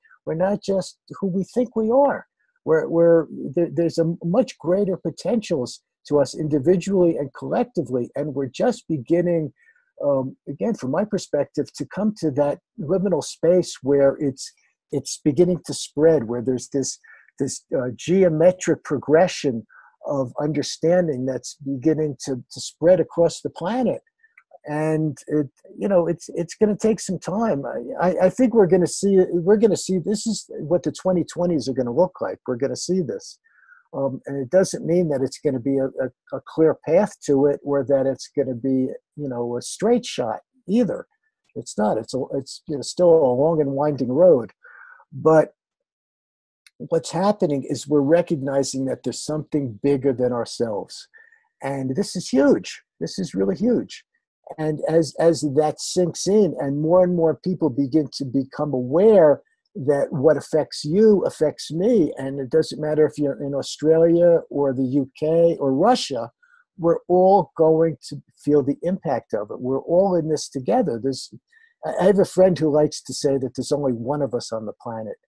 who we think we are. There's a much greater potentials to us individually and collectively, and we're just beginning, again, from my perspective, to come to that liminal space where it's beginning to spread, where there's this geometric progression of understanding that's beginning to spread across the planet. and it's going to take some time. I think we're going to see this is what the 2020s are going to look like. We're going to see this, and it doesn't mean that it's going to be a clear path to it, or that it's going to be a straight shot either. It's not. It's still a long and winding road, but what's happening is we're recognizing that there's something bigger than ourselves, and this is huge. This is really huge. And as that sinks in and more people begin to become aware that what affects you affects me, and it doesn't matter if you're in Australia or the UK or Russia, we're all going to feel the impact of it. We're all in this together. I have a friend who likes to say that there's only one of us on the planet.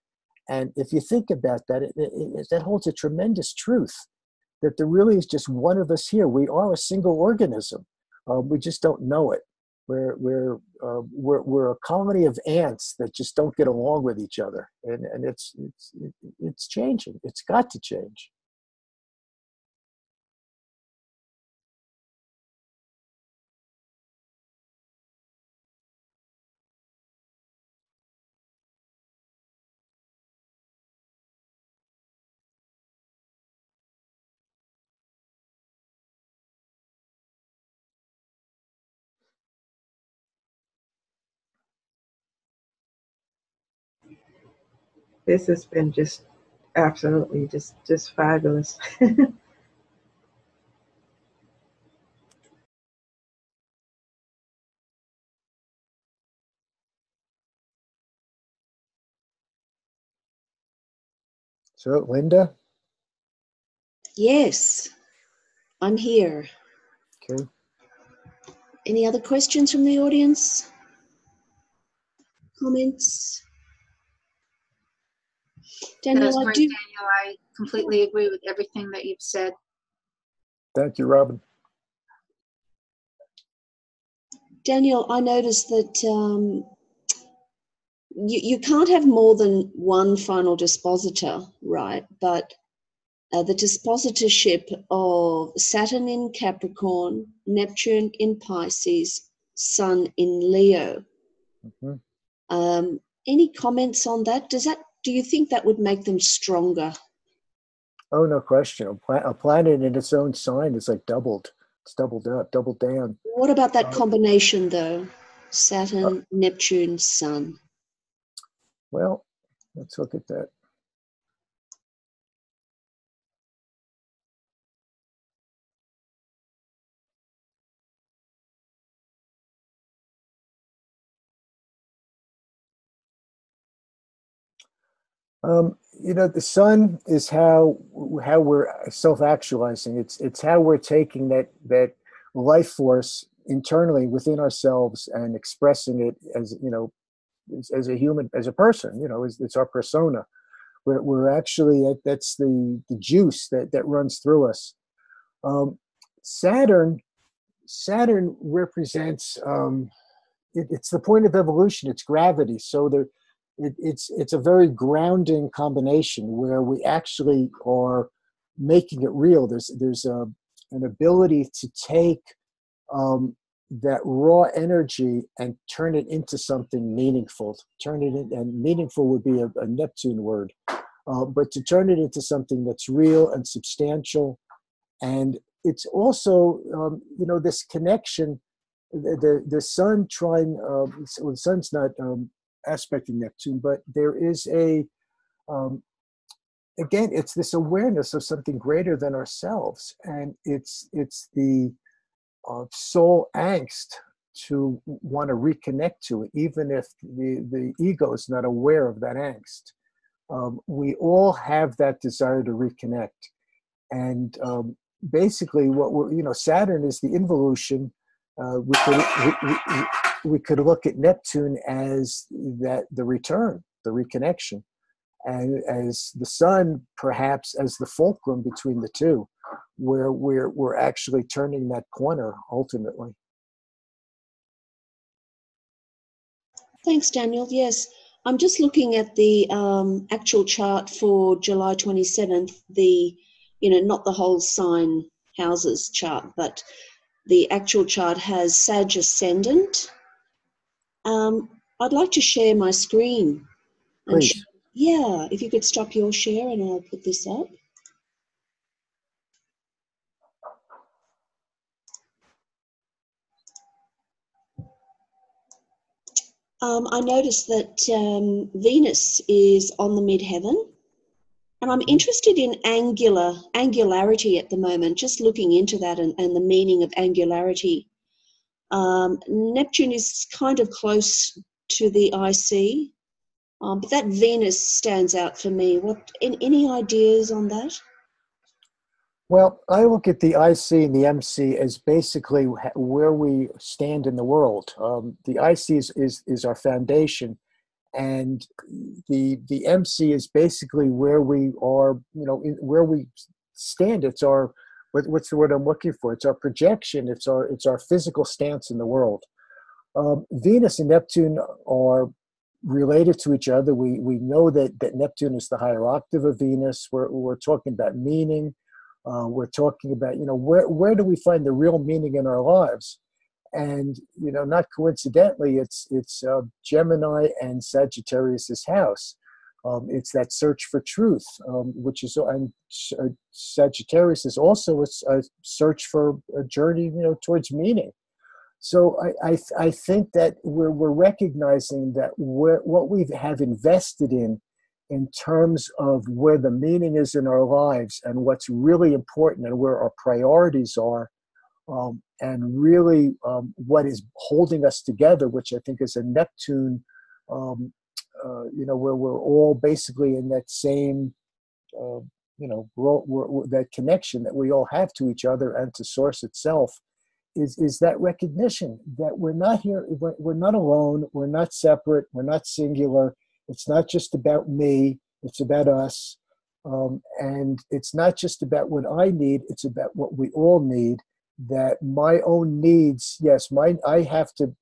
And if you think about that, that holds a tremendous truth, that there really is just one of us here. We are a single organism. We just don't know it. We're a colony of ants that just don't get along with each other, and it's changing. It's got to change. This has been just absolutely just fabulous. So, Linda? Yes, I'm here. Okay. Any other questions from the audience? Comments? Daniel, that was great, Daniel. I completely agree with everything that you've said. Thank you, Robin. Daniel, I noticed that you can't have more than one final dispositor, right? But the dispositorship of Saturn in Capricorn, Neptune in Pisces, Sun in Leo. Mm-hmm. Any comments on that? Do you think that would make them stronger? Oh, no question. A planet in its own sign is like doubled. It's doubled up, doubled down. What about that combination, though? Saturn, Neptune, Sun. Well, let's look at that. The sun is how we're self-actualizing. It's how we're taking that life force internally within ourselves and expressing it as a human, as a person. It's our persona. We're actually, that's the juice that runs through us. Saturn represents it's the point of evolution. It's gravity. So it's a very grounding combination where we actually are making it real. There's an ability to take that raw energy and turn it into something meaningful. And meaningful would be a Neptune word, but to turn it into something that's real and substantial. And it's also this connection. The sun trine. The sun's not aspecting Neptune, but there is again, it's this awareness of something greater than ourselves, and it's the soul angst to want to reconnect to it, even if the ego is not aware of that angst. We all have that desire to reconnect, and basically, Saturn is the involution. We could look at Neptune as the return, the reconnection, and as the sun perhaps as the fulcrum between the two, where we're actually turning that corner ultimately. Thanks, Daniel. Yes, I'm just looking at the actual chart for July 27th, not the whole sign houses chart, but the actual chart has Sag Ascendant. I'd like to share my screen. Please. Yeah, if you could stop your share and I'll put this up. I noticed that Venus is on the midheaven, and I'm interested in angularity at the moment, just looking into that and the meaning of angularity. Neptune is kind of close to the IC, but that Venus stands out for me. Any ideas on that? Well, I look at the IC and the MC as basically where we stand in the world. The IC is our foundation, and the MC is basically where we are, where we stand. It's our, what's the word I'm looking for? It's our projection. It's our physical stance in the world. Venus and Neptune are related to each other. We know that Neptune is the higher octave of Venus. We're talking about meaning. We're talking about, where do we find the real meaning in our lives? And, not coincidentally, it's Gemini and Sagittarius's house. It's that search for truth, which is, and Sagittarius is also a search for a journey, towards meaning. So I think that we're recognizing that what we have invested in terms of where the meaning is in our lives and what's really important and where our priorities are, and really what is holding us together, which I think is a Neptune, where we're all basically in that same, that connection that we all have to each other and to Source itself, is that recognition that we're not here, we're not alone, we're not separate, we're not singular. It's not just about me, it's about us. And it's not just about what I need, it's about what we all need. That my own needs, yes, I have to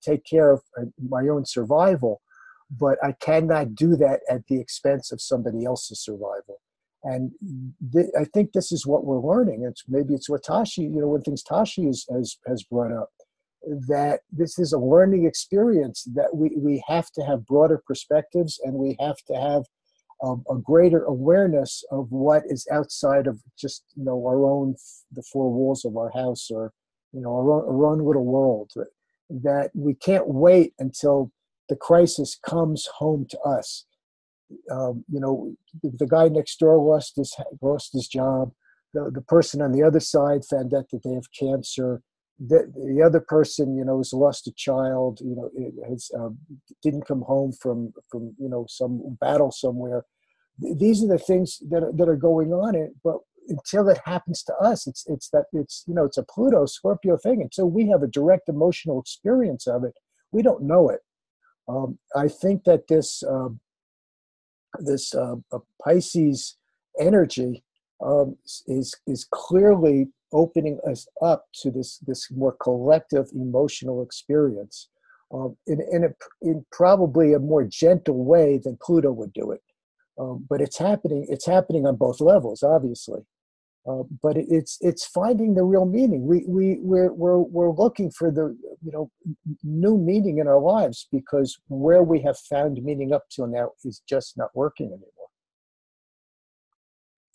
take care of my own survival, but I cannot do that at the expense of somebody else's survival. And I think this is what we're learning. Maybe it's what Tashi, one things Tashi has brought up, that this is a learning experience, that we have to have broader perspectives, and we have to have a greater awareness of what is outside of just, our own, the four walls of our house, or, our own little world, that we can't wait until the crisis comes home to us. The guy next door lost his job. The person on the other side found out that they have cancer. The other person, has lost a child. Didn't come home from some battle somewhere. These are the things that are going on. But until it happens to us, it's a Pluto Scorpio thing. Until we have a direct emotional experience of it, we don't know it. I think that this Pisces energy is clearly opening us up to this more collective emotional experience, in probably a more gentle way than Pluto would do it. But it's happening on both levels, obviously. But it's finding the real meaning. We're looking for the new meaning in our lives, because where we have found meaning up till now is just not working anymore.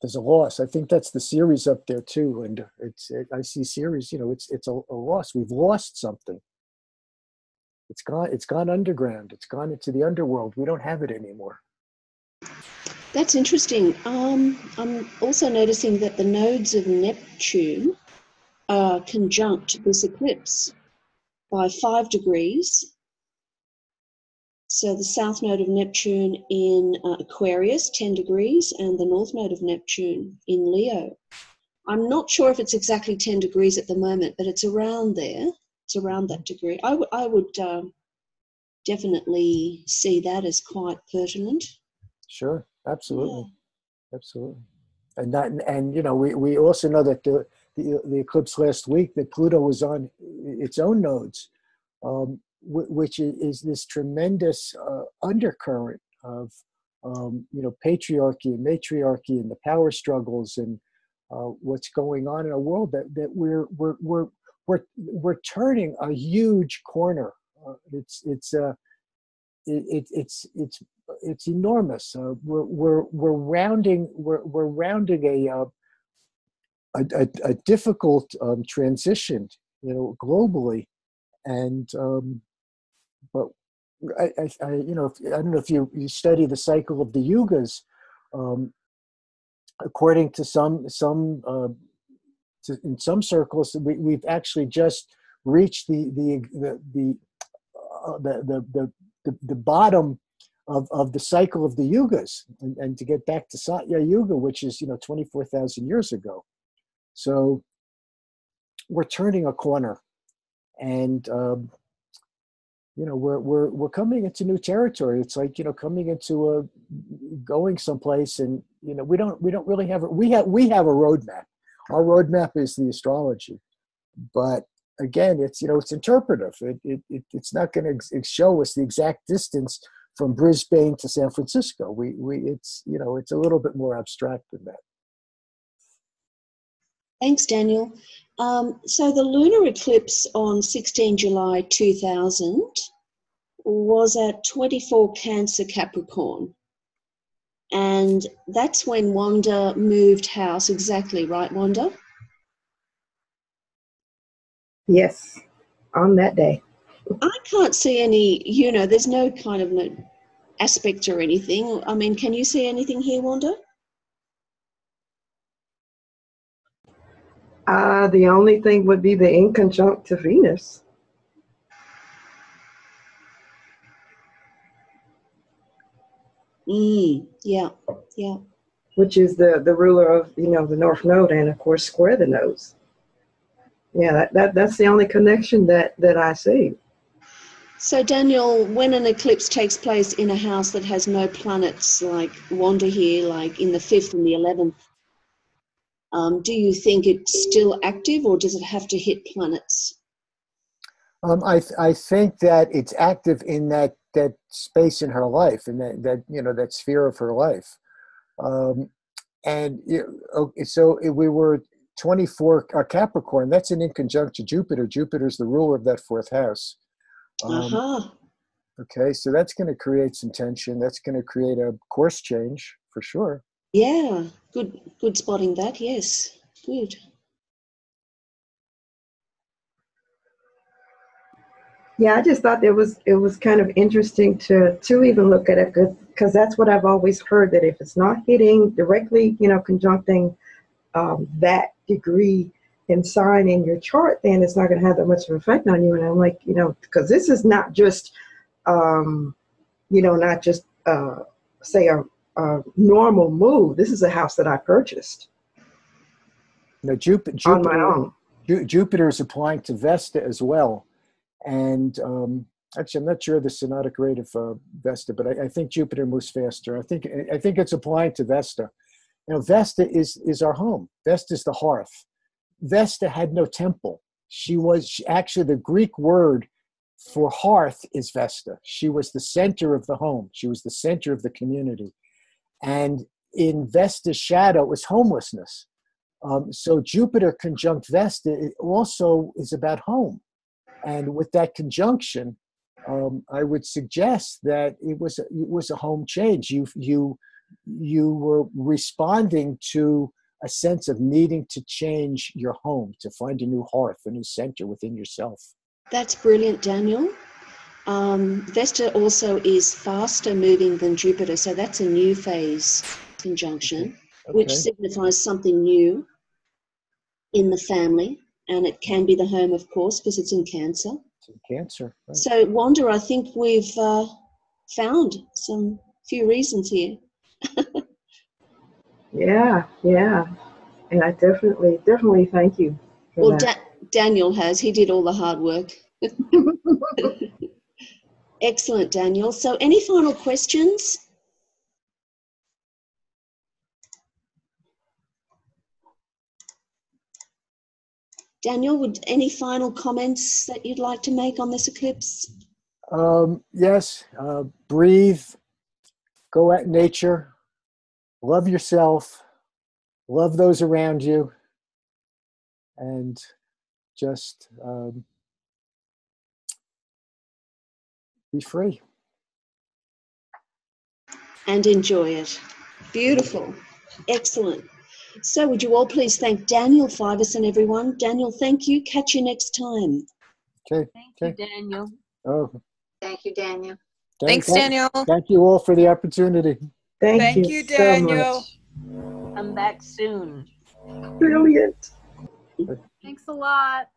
There's a loss. I think that's the series up there too, and I see series. It's a loss. We've lost something. It's gone underground. It's gone into the underworld. We don't have it anymore. That's interesting. I'm also noticing that the nodes of Neptune are conjunct this eclipse by 5 degrees. So the south node of Neptune in Aquarius, 10 degrees, and the north node of Neptune in Leo. I'm not sure if it's exactly 10 degrees at the moment, but it's around there. It's around that degree. I would definitely see that as quite pertinent. Sure, absolutely, yeah. Absolutely. We also know that the eclipse last week, that Pluto was on its own nodes, which is this tremendous undercurrent of patriarchy and matriarchy and the power struggles and what's going on in a world that we're we're turning a huge corner. It's enormous. We're rounding a difficult transition, globally, and but I don't know if you study the cycle of the yugas. According to in some circles, we've actually just reached the bottom of the cycle of the yugas, and to get back to Satya Yuga, which is 24,000 years ago. So we're turning a corner, and we're coming into new territory. It's like coming into going someplace, and we don't really have we have a roadmap. Our roadmap is the astrology, but again, it's it's interpretive. It's not going to show us the exact distance from Brisbane to San Francisco. It's it's a little bit more abstract than that. Thanks, Daniel. So the lunar eclipse on 16 July 2000 was at 24 Cancer Capricorn. And that's when Wanda moved house. Exactly, right, Wanda? Yes, on that day. I can't see any, there's no kind of aspect or anything. I mean, can you see anything here, Wanda? The only thing would be the inconjunct to Venus. Yeah. Which is the ruler of, the North Node, and of course square the nodes. Yeah, that's the only connection that I see. So Daniel, when an eclipse takes place in a house that has no planets, like Wanda here, like in the 5th and the 11th, do you think it's still active, or does it have to hit planets? I think that it's active in that space in her life, and that sphere of her life. So we were 24 Capricorn. That's an inconjunct to Jupiter. Jupiter's the ruler of that 4th house. Okay, so that's going to create some tension. That's going to create a course change for sure. Yeah, good spotting that. Yes, good. Yeah, I just thought it was kind of interesting to even look at it, because that's what I've always heard, that if it's not hitting directly, conjuncting that degree and sign in your chart, then it's not going to have that much of an effect on you. And I'm like, because this is not just, not just say a normal move. This is a house that I purchased. Jupiter on my own. Jupiter is applying to Vesta as well. And actually, I'm not sure the synodic rate of Vesta, but I think Jupiter moves faster. I think it's applying to Vesta. Vesta is our home. Vesta is the hearth. Vesta had no temple. Actually, the Greek word for hearth is Vesta. She was the center of the home. She was the center of the community. And in Vesta's shadow was homelessness. So Jupiter conjunct Vesta, it also is about home. And with that conjunction, I would suggest that it was a home change. You were responding to a sense of needing to change your home, to find a new hearth, a new center within yourself. That's brilliant, Daniel. Vesta also is faster moving than Jupiter, so that's a new phase conjunction, which signifies something new in the family, and it can be the home, of course, because it's in Cancer. It's in Cancer. Right. So, Wanda, I think we've found some few reasons here. Yeah, and I definitely thank you for that. Daniel has. He did all the hard work. Excellent, Daniel. So any final questions? Daniel, any final comments that you'd like to make on this eclipse? Yes. Breathe. Go at nature. Love yourself. Love those around you. And just be free. And enjoy it. Beautiful. Excellent. So would you all please thank Daniel Fiverson, everyone. Daniel, thank you. Catch you next time. Okay. Thank you, Daniel. Oh, Thank you, Daniel. Thanks, Daniel. Thank you all for the opportunity. Thank you, Daniel. so much. Come back soon. Brilliant. Thanks a lot.